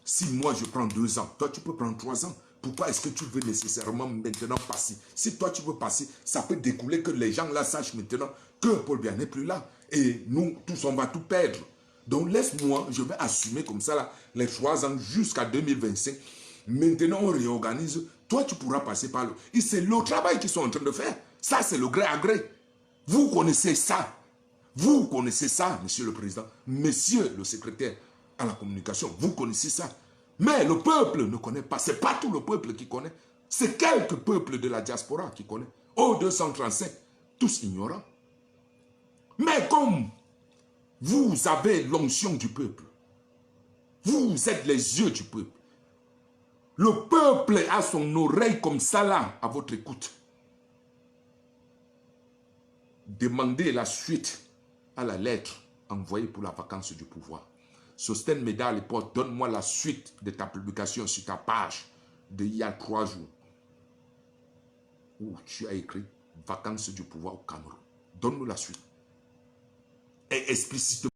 si moi je prends 2 ans, toi tu peux prendre 3 ans. Pourquoi est-ce que tu veux nécessairement maintenant passer? Si toi tu veux passer, ça peut découler que les gens là sachent maintenant que Paul Biya n'est plus là. Et nous, tous, on va tout perdre. Donc laisse-moi, je vais assumer comme ça là, les 3 ans jusqu'à 2025. Maintenant, on réorganise. Toi, tu pourras passer par le... Et c'est le travail qu'ils sont en train de faire. Ça, c'est le gré à gré. Vous connaissez ça. Vous connaissez ça, monsieur le président. Monsieur le secrétaire à la communication, vous connaissez ça. Mais le peuple ne connaît pas. Ce n'est pas tout le peuple qui connaît. C'est quelques peuples de la diaspora qui connaissent. Oh, 235, tous ignorants. Mais comme vous avez l'onction du peuple, vous êtes les yeux du peuple, le peuple a son oreille comme ça là, à votre écoute. Demandez la suite à la lettre envoyée pour la vacance du pouvoir. Sostène Méda à l'époque, donne-moi la suite de ta publication sur ta page d'il y a 3 jours. Où tu as écrit vacance du pouvoir au Cameroun. Donne-nous la suite. Et explicitement.